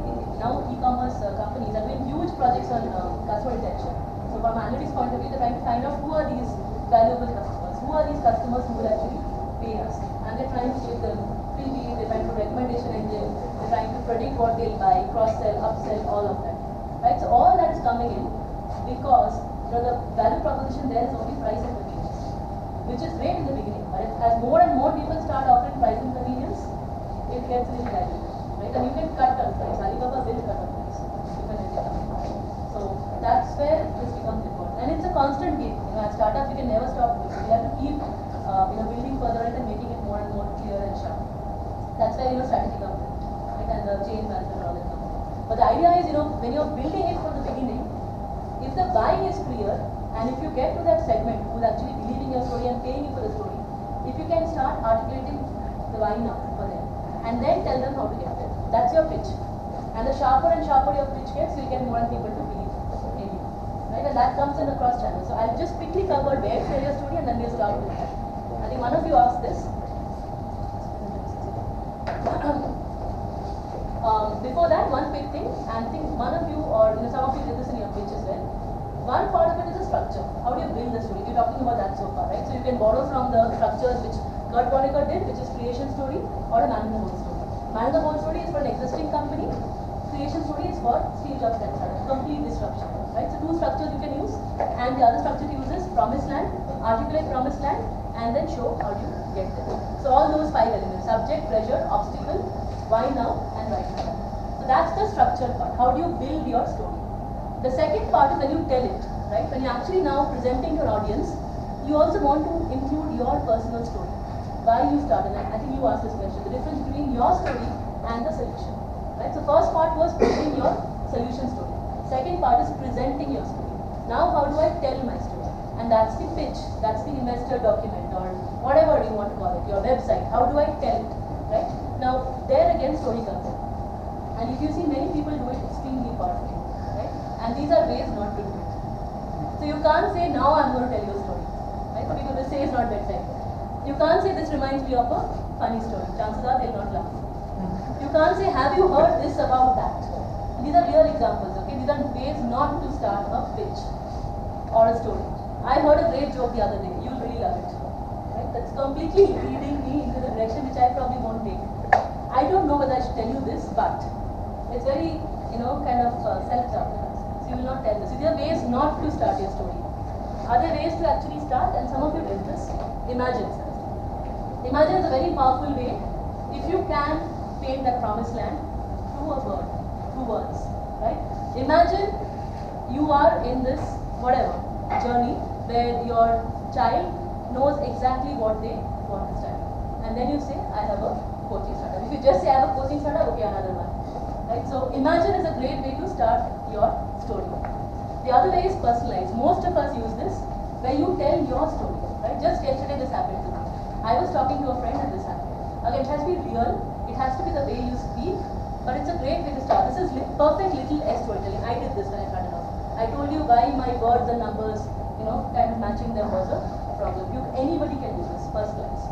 now e-commerce companies are doing huge projects on customer retention. So from an analytics point of view, they're trying to find out who are these valuable customers, who are these customers who will actually pay us. And they're trying to give them freebies, they're trying to recommendation engine, they're trying to predict what they'll buy, cross-sell, upsell, all of that. Right? So all that is coming in because the value proposition there is only price and convenience, which is great in the beginning. But as more and more people start offering price and convenience, it gets really valuable. Right? And you can cut on price. Alibaba will cut on price. So that's where this becomes important. And it's a constant game. As startups, we can never stop doing it. We have to keep building further and making it more and more clear and sharp. That's where strategy comes in, right? And the change management and all that comes in. But the idea is, when you're building it from the beginning, if the why is clear, and if you get to that segment who's actually believing your story and paying you for the story, if you can start articulating the why now for them, and then tell them how to get there. That's your pitch. And the sharper and sharper your pitch gets, you get more people to believe in you. Right? And that comes in across channels. So I'll just quickly cover where to tell your story and then we'll start with that. I think one of you asked this. Before that, one quick thing, and I think one of you or some of you did this in your pitch as well. One part of it is the structure. How do you build the story? We're talking about that so far, right? So you can borrow from the structures which Kurt Vonnegut did, which is creation story or a man in the whole story. Man in the whole story is for an existing company. Creation story is for Steve Jobs and startup. Complete disruption, right? So two structures you can use, and the other structure to use is promised land, articulate promised land, and then show how you get there. So all those 5 elements: subject, pressure, obstacle, why now, and right now. So that's the structured part. How do you build your story? The second part is when you tell it, right? When you're actually now presenting to an audience, you also want to include your personal story. Why you started, and I think you asked this question, the difference between your story and the solution, right? So first part was building your solution story. Second part is presenting your story. Now how do I tell my story? And that's the pitch, that's the investor document or whatever you want to call it, your website. How do I tell it, right? Now there again story comes in. And if you see many people do it extremely powerfully, right? And these are ways not to do it. So you can't say now I'm going to tell you a story, right? So people will say it's not bedtime. You can't say this reminds me of a funny story. Chances are they'll not laugh. You can't say have you heard this about that. These are real examples, okay? These are ways not to start a pitch or a story. I heard a great joke the other day. You'll really love it, right? That's completely leading me into the direction which I probably won't take. I don't know whether I should tell you this, but it's very, kind of self-doubt. So you will not tell this. So there are ways not to start your story. Are there ways to actually start? And some of you did this. Imagine. Imagine is a very powerful way. If you can paint that promised land through a word, through words, right? Imagine you are in this journey where your child knows exactly what they want to study, and then you say, I have a coaching startup. If you just say I have a coaching startup, okay, another one. Right? So imagine is a great way to start your story. The other way is personalized. Most of us use this where you tell your story. Right? Just yesterday this happened to me. I was talking to a friend and this happened. Again, it has to be real. It has to be the way you speak. But it's a great way to start. This is perfect little storytelling. I did this when I started off. I told you why my words and numbers, kind of matching them was a problem. Anybody can do this. Personalized.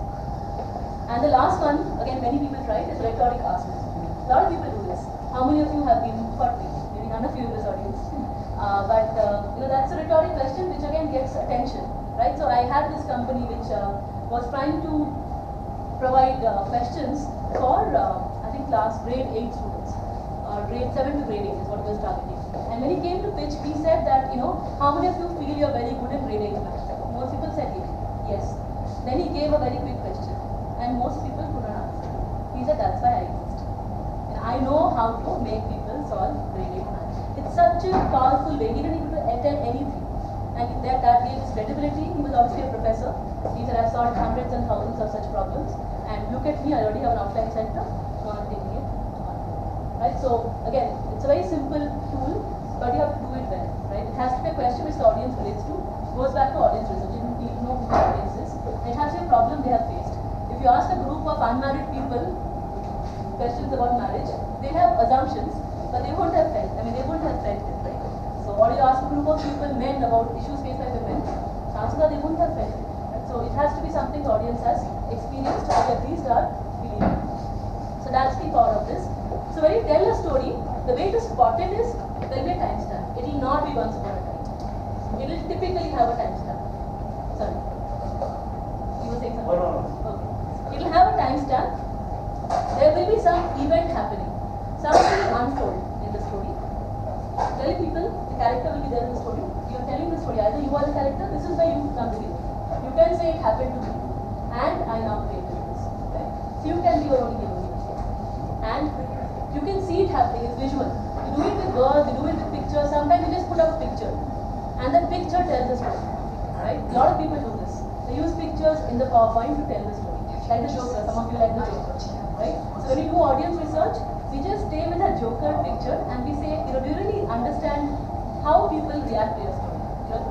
And the last one, again, many people try it, is rhetoric asks. A lot of people do this. How many of you have been taught me? Maybe none of you in this audience. But that's a rhetoric question which again gets attention, right? So I had this company which was trying to provide questions for, I think, grade 8 students. Grade 7 to grade 8 is what he was targeting. And when he came to pitch, he said that, how many of you feel you're very good in grade 8 math? Most people said yes. Then he gave a very quick question. And most people could not answer. He said, that's why I exist. And I know how to make people solve grade 8 math. It's such a powerful way. He didn't need to attend anything. And that gave his credibility. He was obviously a professor. He said, I've solved hundreds and thousands of such problems. And look at me, I already have an offline center. So I'm taking it on. Right? So again, it's a very simple tool, but you have to do it well. Right? It has to be a question which the audience relates to. Goes back to audience research. You need to know who the audience is. It has to be a problem they have faced. If you ask a group of unmarried people questions about marriage, they have assumptions, but they won't have felt. They won't have felt it, right? So, or you ask a group of people, men, about issues faced by women, chances are they won't have felt it. Right? So, it has to be something the audience has experienced, or at least are believing. So, that's the power of this. So, when you tell a story, the way to spot it is there will be a timestamp. It will not be once upon a time. It will typically have a timestamp. Sorry. You were saying something? No. Okay. It will have a timestamp. There will be some event happening. Something is untold in the story. Telling people, the character will be there in the story. You are telling the story. Either you are the character, this is where you come to you. You can say it happened to me, and I now created this. Right? So you can be your own hero. And you can see it happening, it's visual. You do it with words, you do it with pictures. Sometimes you just put up a picture, and that picture tells the story. Right? A lot of people do this. They use pictures in the PowerPoint to tell the story. Like the Joker, some of you like the Joker. Right? So when you do audience research, we just stay with that Joker picture and we say, do you really understand how people react to your story?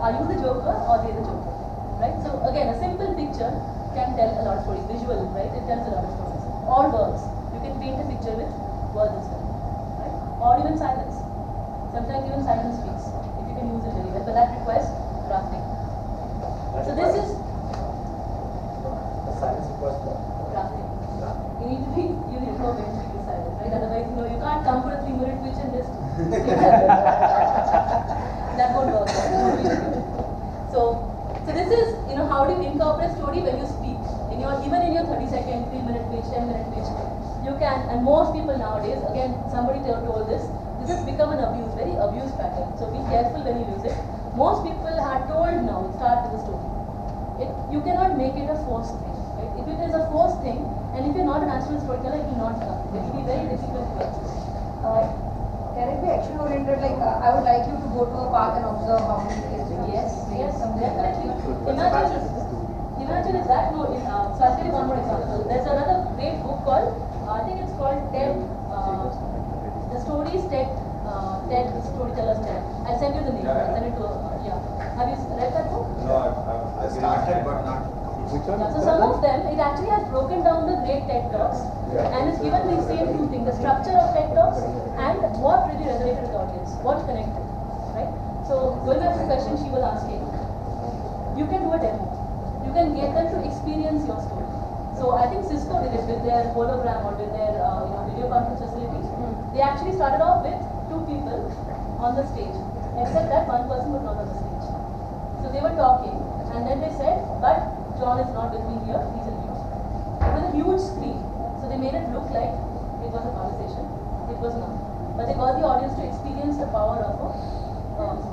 Are you the Joker or they the Joker? Right? So again, a simple picture can tell a lot of stories. Visual, right? It tells a lot of stories. Or words. You can paint a picture with words as well. Right? Or even silence. Sometimes even silence speaks, if you can use it very well. But that requires drafting. So this is the silence requires drafting. You need to know So this is, how do you incorporate story when you speak? Even in your 30-second, 3-minute pitch, 10-minute pitch, you can, and most people nowadays, again, somebody told this has become an abuse, very abuse pattern. So be careful when you use it. Most people are told now, start with a story. You cannot make it a forced thing. Right? If it is a forced thing, and if you're not a natural storyteller, it will not come. It will be very difficult to get. Can it be action oriented? Like I would like you to go to a park and observe how many days. Yes, something like that. definitely. Imagine is that no. So I'll tell you one more example. There's another great book called I think it's called TED. The stories TED Storyteller's TED. I'll send you the name. I'll send it to Have you read that book? No, I started but not. Yeah, so some of them, it actually has broken down the great TED Talks and it's given the same two things, the structure of TED Talks and what really resonated with the audience, what connected, right? So going back to the question she was asking, you can do a demo. You can get them to experience your story. So I think Cisco did it with their hologram or with their video conference facility. They actually started off with 2 people on the stage, except that one person was not on the stage. So they were talking and then they said, but John is not with me here, he's in news. It was a huge screen. So they made it look like it was a conversation. It was not. But they got the audience to experience the power of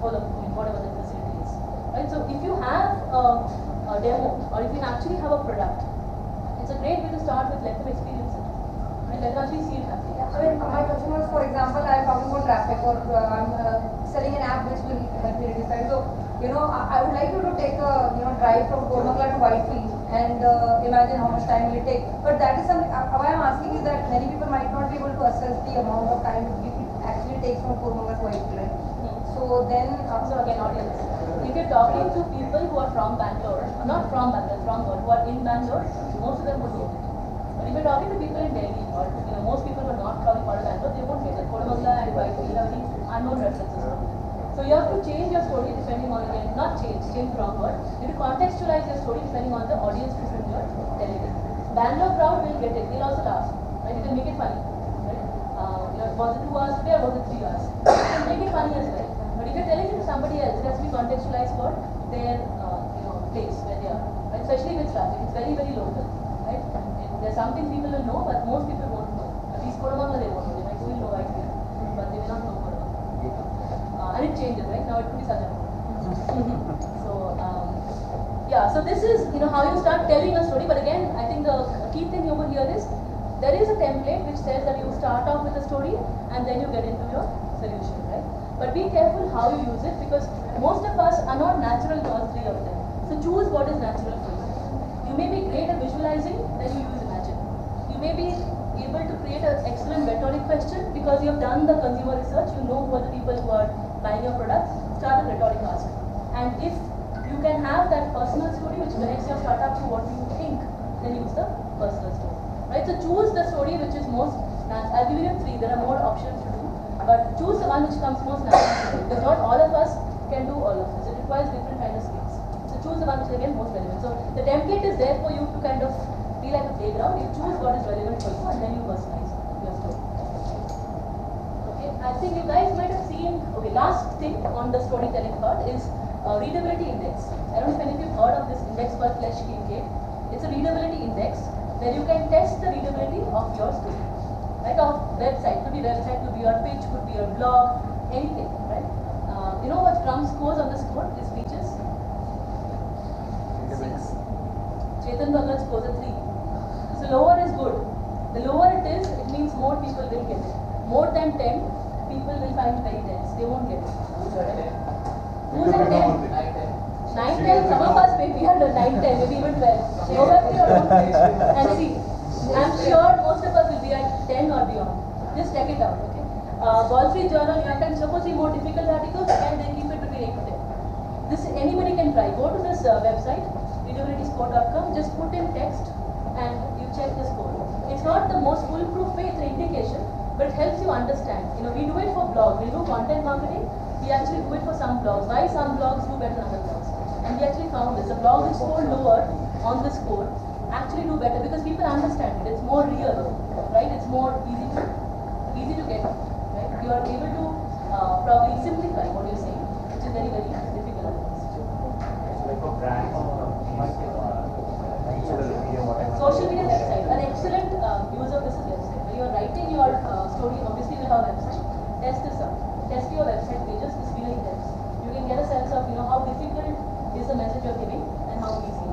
whatever the facility is. Right? So if you have a demo or if you actually have a product, it's a great way to start with, let them experience it. Right? Let them actually see it happening. I mean, my question was, for example, I'm talking about traffic or I'm selling an app which will help me reduce time. So, I would like you to take a drive from Kormangala to Whitefield and imagine how much time will it take. But that is something, why I'm asking is that many people might not be able to assess the amount of time it actually takes from Kormangala to Whitefield, right? So then, So again, audience, if you're talking to people who are from Bangalore, not from Bangalore, who are in Bangalore, most of them would get it. But if you're talking to people in Delhi, or most people who are not probably part of Bangalore, they won't get it. Kormangala and Whitefield have these unknown references. So you have to change your story depending on, again, not change the wrong word. You have to contextualize your story depending on the audience to whom you are telling it. Bangalore crowd will get it, they'll also laugh. Right? You can make it funny. Right? Was it 2 hours today or was it 3 hours? You can make it funny as well. But if you're telling it to somebody else, it has to be contextualized for their place where they are. Right? Especially with traffic, it's very, very local. Right? There's something people will know, but most people won't know. At least Kormangala they won't know. They might still know right here, but they may not know Kormangala. And it changes, right? Now it could be Sajjan. So this is how you start telling a story. But again, I think the key thing over here is there is a template which says that you start off with a story and then you get into your solution, right? But be careful how you use it because most of us are not natural to all 3 of them. So choose what is natural for you. You may be great at visualizing, then you use imagine. You may be able to create an excellent rhetoric question because you have done the consumer research, you know who are the people who are buying your products, start a rhetoric ask. And if you can have that personal story which connects your startup to what you think, then use the personal story. Right? So choose the story which is most natural. I'll give you 3, there are more options to do, but choose the one which comes most natural because not all of us can do all of this. It requires different kind of skills. So choose the one which is again most relevant. So the template is there for you to kind of be like a playground. You choose what is relevant for you and then you personalize your story. Okay, I think you guys might have seen, last thing on the storytelling part is readability index. I don't know if any of you have heard of this index called Flesh Gate. It's a readability index where you can test the readability of your story. Right, of website, could be your pitch, could be your blog, anything, right? You know what Trump scores on the score, his speeches? 6. Chetan Bhagat scores a 3. So lower is good. The lower it is, it means more people will get it. More than 10, people will find very dense. They won't get it. Who's at 10? 9, 10, some of us maybe under 9, 10, maybe even 12. Go back to your own page and see. I'm sure most of us will be at 10 or beyond. Just check it out, okay? Wall Street Journal, New York Times, suppose see more difficult articles and they keep it between 8 to 10. This anybody can try. Go to this website, readabilityscore.com, just put in text and you check the score. It's not the most foolproof way, it's an indication, but it helps you understand. We do it for blogs, we do content marketing, we actually do it for some blogs. Why some blogs do better than other blogs? And we actually found this. The blog which scored lower on the score actually do better because people understand it. It's more real, right? It's more easy to get, right? You are able to probably simplify what you're saying, which is very, very difficult. brands, companies, social media, whatever. Social media website, an excellent use of this is website. When you are writing your story, obviously you have a website. Test this out. Test your website pages. This really helps. You can get a sense of how difficult is the message you are giving and how easy.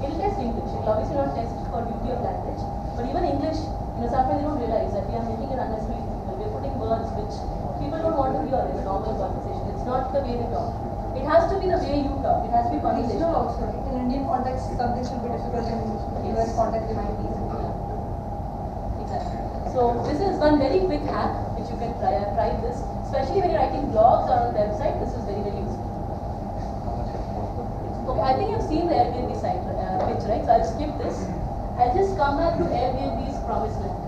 It will test English. It will obviously not test for beauty of language, but even English, sometimes they don't realize that we are making it unnecessarily difficult. We are putting words which people don't want to hear in a normal conversation. It's not the way they talk. It has to be the way you talk. It has to be conversational. Regional also. In Indian context, something should be difficult in US context, it might be easy. Exactly. So this is one very quick hack which you can try. I've tried this, especially when you're writing blogs or on a website. This is very, very useful. Okay, I think you've seen the Airbnb site pitch, right? So I'll skip this. I'll just come back to Airbnb's promised land.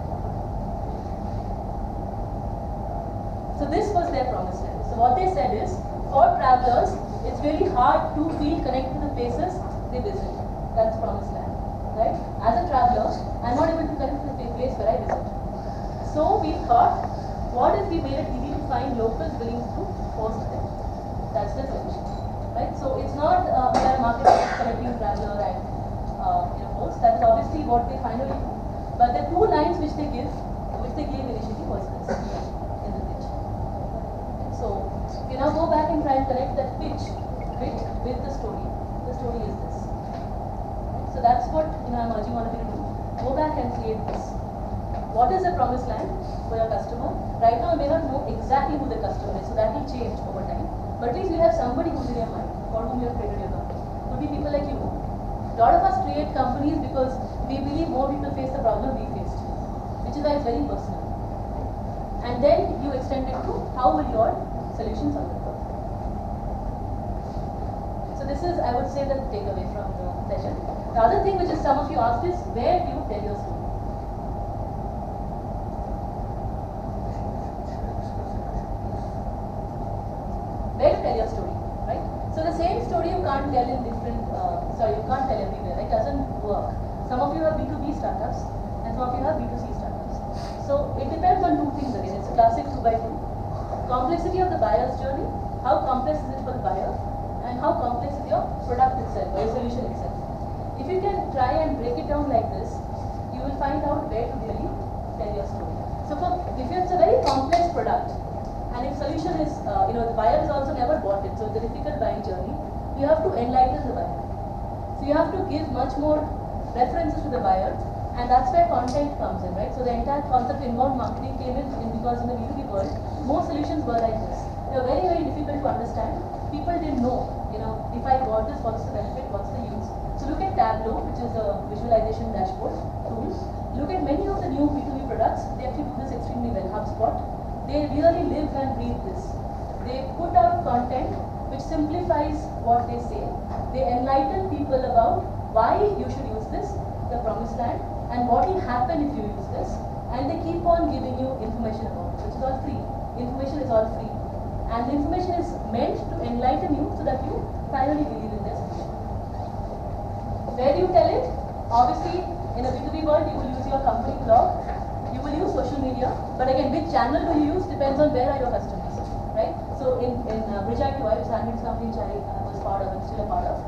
So this was their promised land. So what they said is, for travelers, it's really hard to feel connected to the places they visit. That's promised land, right? As a traveler, I'm not able to connect to the place where I visit. So we thought, what if we made it easy to find locals willing to host them? That's the solution, right? So it's not we are a marketplace connecting traveler and host. That is obviously what they finally do. But the two lines which they gave initially was this in the pitch. So we now go back and try and connect that pitch with the story. The story is this. So that's what I'm urging all of you to do. Go back and create this. What is the promised land for your customer? Right now, you may not know exactly who the customer is, so that will change over time. But at least you have somebody who's in your mind, for whom you have created your company. Could be people like you. A lot of us create companies because we believe more people face the problem we faced, which is why it's very personal. And then you extend it to how will your solution solve the problem. So this is, I would say, the takeaway from the session. The other thing which is some of you asked is, where do you tell your story? Where to tell your story, right? So the same story you can't tell in different, you can't tell everywhere, right? It doesn't work. Some of you have B2B startups and some of you have B2C startups. So it depends on two things again. It's a classic 2x2. Complexity of the buyer's journey, how complex is it for the buyer, and how complex is your product itself or your solution itself. If you can try and break it down like this, you will find out where to really tell your story. So if it's a very complex product, and if solution is, the buyer has also never bought it, so it's a difficult buying journey, you have to enlighten the buyer. So you have to give much more references to the buyer, and that's where content comes in, right? So the entire concept of inbound marketing came in because in the B2B world, most solutions were like this. They were very, very difficult to understand. People didn't know, if I bought this, what's the benefit, what's the use. So look at Tableau, which is a visualization dashboard tool. Look at many of the new B2B products, they actually do this extremely well. HubSpot, they really live and breathe this. They put out content which simplifies what they say. They enlighten people about why you should use this, the promised land, and what will happen if you use this. And they keep on giving you information about it, which is all free. Information is all free. And the information is meant to enlighten you so that you finally believe in this solution. Where do you tell it? Obviously, in a B2B world, you will use your company blog. You will use social media. But again, which channel do you use depends on where are your customers, right? So in Bridge Active, which is a company which I was part of and still a part of,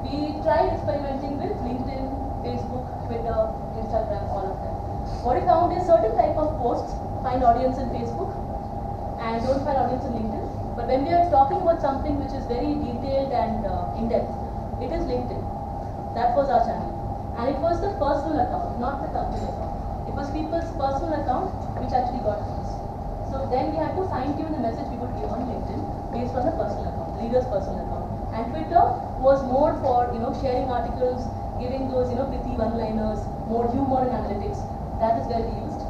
we tried experimenting with LinkedIn, Facebook, Twitter, Instagram, all of them. What we found is certain type of posts find audience in Facebook and don't find audience in LinkedIn. But when we are talking about something which is very detailed and in-depth, it is LinkedIn. That was our channel. And it was the personal account, not the company account. It was people's personal account which actually got views. So then we had to fine-tune the message we would give on LinkedIn based on the personal account, the leader's personal account. And Twitter was more for sharing articles, giving those pithy one-liners, more humor and analytics. That is where we used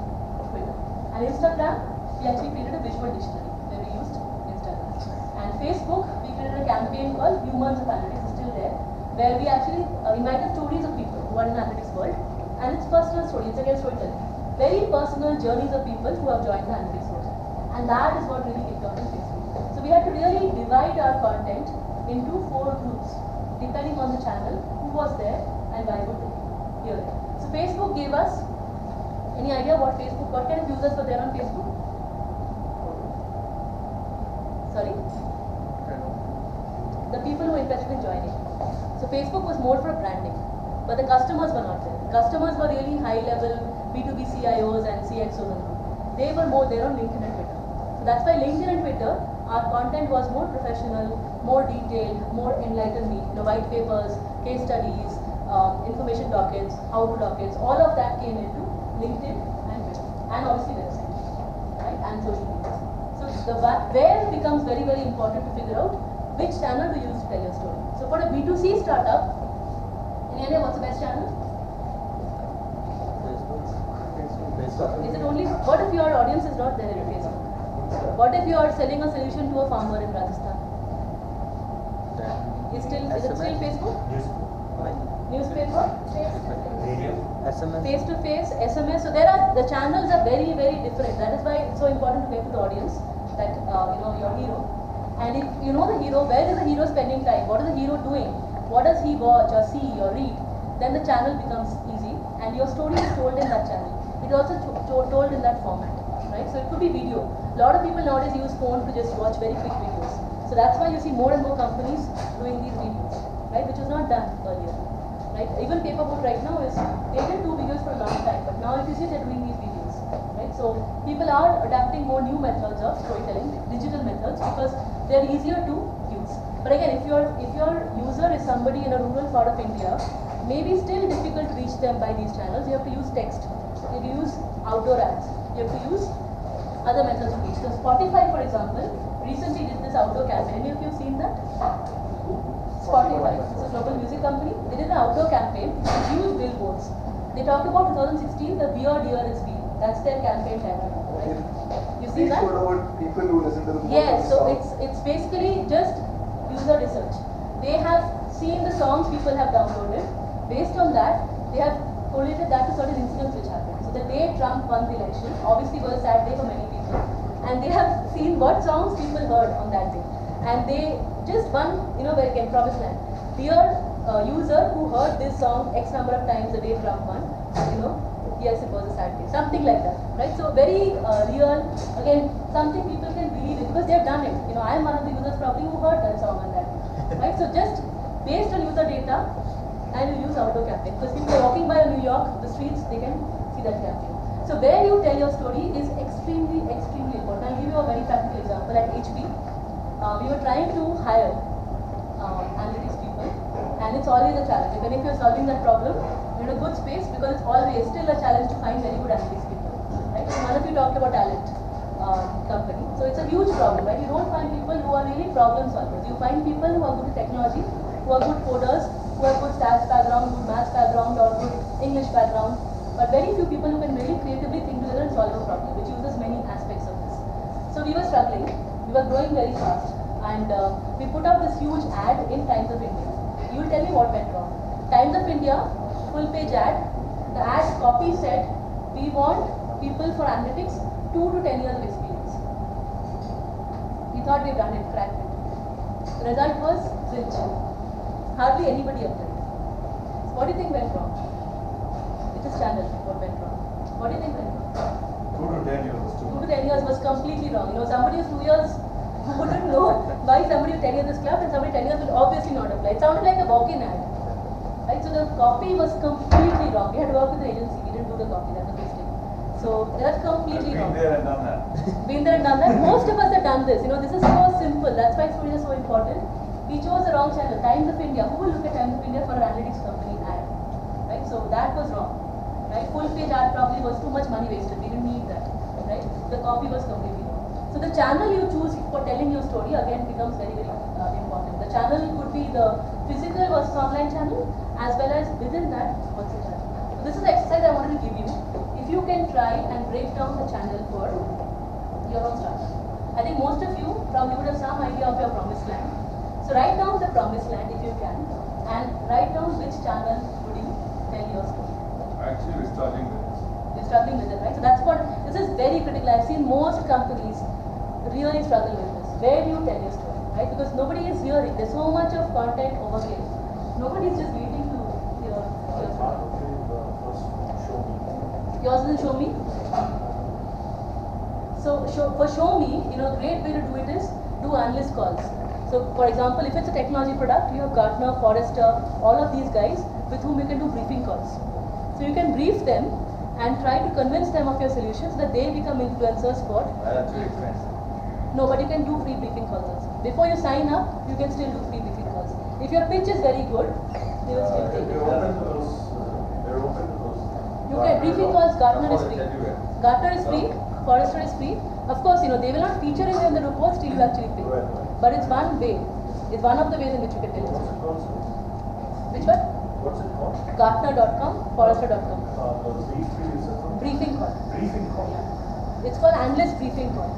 Twitter. And Instagram, we actually created a visual dictionary where we used Instagram. And Facebook, we created a campaign called Humans of Analytics, is still there, where we actually invited stories of people who are in the analytics world. And it's personal stories, it's again storytelling. Very personal journeys of people who have joined the analytics world. And that is what really kicked off in Facebook. So we had to really divide our content into 4 groups, depending on the channel, who was there and why would they hear it. So Facebook gave us, any idea what kind of users were there on Facebook? Sorry? The people people who were interested in joining. So Facebook was more for branding, but the customers were not there. Customers were really high-level B2B CIOs and CXOs and all. They were more there on LinkedIn and Twitter. So that's why LinkedIn and Twitter, our content was more professional, more detailed, more enlightened, white papers, case studies, information dockets, how-to dockets, all of that came into LinkedIn and Twitter, and obviously website, right, and social media. So where becomes very, very important to figure out which channel to use to tell your story. So for a B2C startup, in India, what's the best channel? Is it only, what if your audience is not there in Facebook? What if you are selling a solution to a farmer in Rajasthan? Is it still Facebook? Newspaper? Radio. Face to face, SMS. So the channels are very, very different. That is why it's so important to get to the audience that your hero. And if you know the hero, where is the hero spending time? What is the hero doing? What does he watch or see or read? Then the channel becomes easy, and your story is told in that channel. It is also told in that format, right? So it could be video. A lot of people nowadays use phone to just watch very quick videos. So that's why you see more and more companies doing these videos, right? Which was not done earlier, right? Even Paperboat right now they did do videos for a long time, but now if you see they're doing these videos, right? So people are adapting more new methods of storytelling, digital methods, because they're easier to use. But again, if your user is somebody in a rural part of India, maybe still difficult to reach them by these channels. You have to use text. You have to use outdoor ads. You have to use other methods to reach. So Spotify, for example, recently did this outdoor campaign. Any of you have seen that? Spotify, it's a global music company. They did an outdoor campaign, huge billboards. They talked about 2016, the Dear Dear is Beer. That's their campaign tagline, right? You see that? About people who listen to the Yes, so it's basically just user research. They have seen the songs people have downloaded. Based on that, they have correlated that to certain incidents which happened. So the day Trump won the election, obviously was a sad day for many people. And they have seen what songs people heard on that day. And they just where again, Promised Land. Dear user who heard this song X number of times the day Trump won, yes, it was a sad day. Something like that, right? So very real, again, something people can believe in because they have done it. I am one of the users probably who heard that song on that day, right? So just based on user data, and you use outdoor campaign because people are walking by New York, the streets, they can see that campaign. So where you tell your story is extremely, extremely important. I'll give you a very practical example. At HP, we were trying to hire analytics people, and it's always a challenge. Even if you're solving that problem, you're in a good space because it's always still a challenge to find very good analytics people, right? So none of you talked about talent company. So it's a huge problem, right? You don't find people who are really problem solvers. You find people who are good at technology, who are good coders, who have good stats background, good maths background, or good English background, but very few people who can really creatively think together and solve a problem, which uses many aspects of this. So we were struggling, we were growing very fast, and we put out this huge ad in Times of India. You will tell me what went wrong. Times of India, full page ad, the ad copy said, we want people for analytics 2 to 10 years of experience. We thought we've done it, cracked it. The result was zilch. Hardly anybody applied. So what do you think went wrong? It is channel what went wrong. What do you think went wrong? 2 to 10 years was too 2 to 10 years was completely wrong. Somebody who's 2 years wouldn't know why somebody who's 10 years is club and somebody 10 years will obviously not apply. It sounded like a walk-in ad. Right? So the copy was completely wrong. We had to work with the agency. We didn't do the copy. That's a mistake. So that's completely wrong. Been there and done that. Been there and done that. Most of us have done this. This is so simple. That's why stories are so important. We chose the wrong channel. Times of India. Who will look at Times of India for an analytics company ad? Right? So that was wrong. Right? Full page ad probably was too much money wasted. We didn't need that. Right? The copy was completely wrong. So the channel you choose for telling your story again becomes very, very important. The channel could be the physical versus online channel, as well as within that, what's the channel. So this is the exercise I wanted to give you. If you can try and break down the channel for your own startup. I think most of you probably would have some idea of your promised land. So write down the promised land if you can, and write down which channel would you tell your story. Actually, we're struggling with this. You're struggling with it, right? So that's what, this is very critical. I've seen most companies really struggle with this. Where do you tell your story, right? Because nobody is hearing. There's so much of content overkill. Nobody's just waiting to hear your story. Yours is Show Me? So for Show Me, great way to do it is do analyst calls. So for example, if it's a technology product, you have Gartner, Forrester, all of these guys with whom you can do briefing calls. So you can brief them and try to convince them of your solutions so that they become influencers for. That's too expensive. No, but you can do free briefing calls also. Before you sign up, you can still do free briefing calls. If your pitch is very good, they will still take it. They're open to those. They're open to those. You can briefing calls. Gartner is free. Everywhere. Gartner is free. Forrester is free. Of course, they will not feature it in the reports till you actually pay. Right. But it's one way. It's one of the ways in which you can tell your story. What's it called? Which one? What's it called? Gartner.com, Forrester.com. Briefing Briefing call. Briefing call. Yeah. It's called analyst briefing call.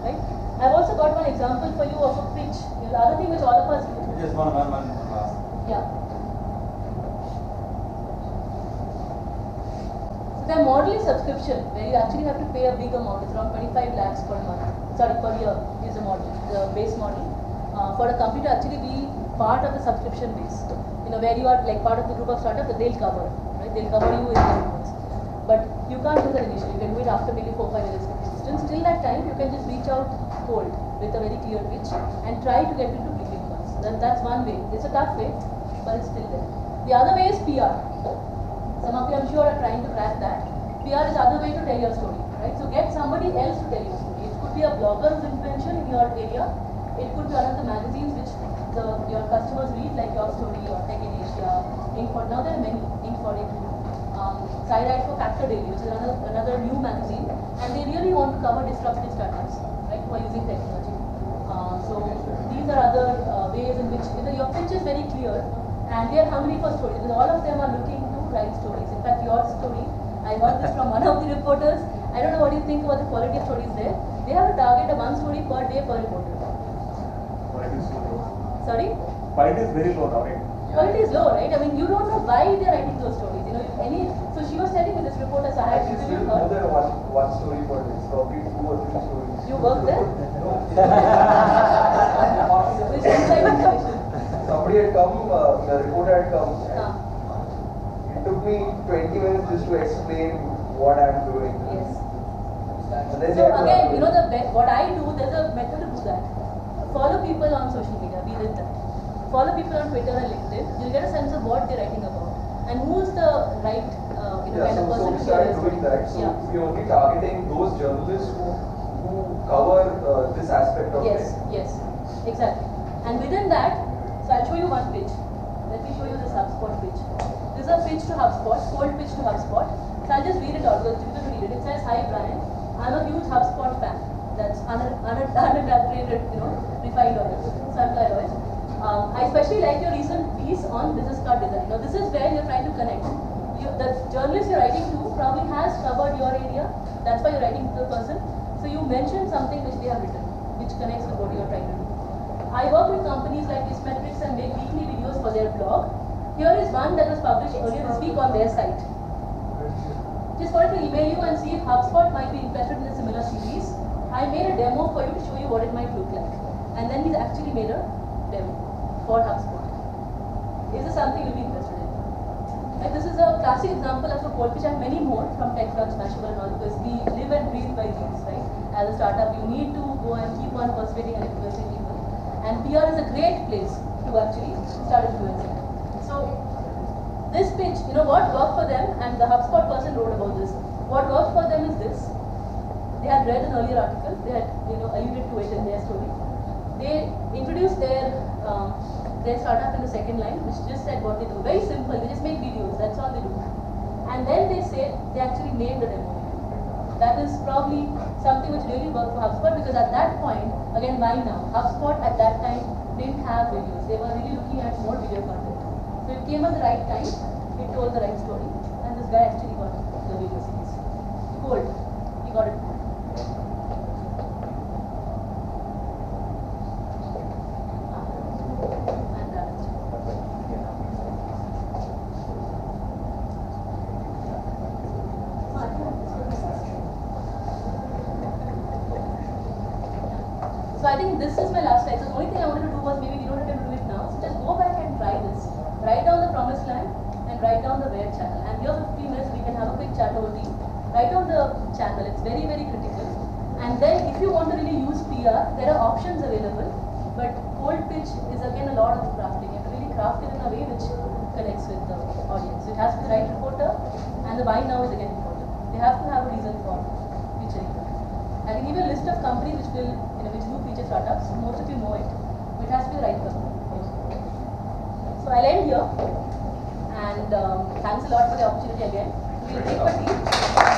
Right? I've also got one example for you of a pitch. The other thing which all of us do. Just one last. Yeah. So their model is subscription, where you actually have to pay a big amount. It's around 25 lakhs per month. Sorry, per year is the model, the base model. For a company to actually be part of the subscription base. Where you are like part of the group of startups that they'll cover. Right? They'll cover you in their reports. But you can't do that initially. You can do it after maybe 4-5 years of existence. Till that time, you can just reach out cold with a very clear pitch and try to get into briefing calls. That's one way. It's a tough way, but it's still there. The other way is PR. Some of you, I'm sure, are trying to crack that. PR is the other way to tell your story, right? So get somebody else to tell your story. It could be a blogger who's influential in your area. It could be one of the magazines which your customers read, like Your Story or Tech in Asia, Ink42. Now there are many, Ink42. Side for Factor Daily, which is another new magazine, and they really want to cover disruptive startups, right, who are using technology. So these are other ways in which your pitch is very clear, and they are hungry for stories. Because all of them are looking to write stories. In fact, your story, I heard this from one of the reporters. I don't know what you think about the quality of stories there. They have a target of one story per day per reporter. Quality is so low. Sorry? Quality is very low now, right? Quality is low, right? I mean, you don't know why they're writing those stories. So she was telling me this reporter, so I had interviewed her. More than one story per day. It's probably 2 or 3 stories. You work there? No. Which inside information? Somebody had come, the reporter had come. Huh. It took me 20 minutes just to explain what I'm doing. Yes. And then So again, what I do, there's a method to do that. Follow people on social media, we did that. Follow people on Twitter and LinkedIn, you'll get a sense of what they're writing about. And who's the right kind of person we to started share doing that. So Yeah. we're only targeting those journalists who cover this aspect of Yes, it. yes, exactly. And within that, so I'll show you one pitch. Let me show you this HubSpot pitch. This is a pitch to HubSpot, cold pitch to HubSpot. So I'll just read it out because it's difficult to read it. It says, "Hi Brian, I'm a huge HubSpot fan." That's unadulterated, refined oil, sunflower oil. I especially like your recent piece on business card design. Now this is where you're trying to connect. The journalist you're writing to probably has covered your area. That's why you're writing to the person. So you mentioned something which they have written, which connects with what you're trying to do. I work with companies like Metrics and make weekly videos for their blog. Here is one that was published earlier this week on their site. Just wanted to email you and see if HubSpot might be interested in a similar series. I made a demo for you to show you what it might look like. And then he's actually made a demo for HubSpot. Is this something you'll be interested in? Like, this is a classic example of a cold pitch. I have many more from TechCrunch, Mashable and all, because we live and breathe by these, right? As a startup, you need to go and keep on persuading and influencing people. And PR is a great place to actually start influencing. So this pitch, what worked for them, and the HubSpot person wrote about this. What worked for them is this. They had read an earlier article. They had alluded to it in their story. They introduced their startup in the second line, which just said what they do. Very simple. They just make videos. That's all they do. And then they say they actually made the demo. That is probably something which really worked for HubSpot, because at that point, again, why now? HubSpot at that time didn't have videos. They were really looking at more video content. So it came at the right time. It told the right story, and this guy actually got the video series. Cold. He got it cold. So I think this is my last slide. So the only thing I wanted to do was, maybe we don't have to do it now. So just go back and try this. Write down the promised land and write down the where channel. And here 15 minutes we can have a quick chat over Teams. Write down the channel. It's very, very critical. And then if you want to really use PR, there are options available. But cold pitch is again a lot of crafting. You have to really craft it in a way which connects with the audience. So it has to be the right reporter, and the buy now is again important. They have to have a reason for featuring them. I can give you a list of companies which will, which do feature startups. Most of you know it, but it has to be the right company. So I'll end here, and thanks a lot for the opportunity again. We'll take a tea.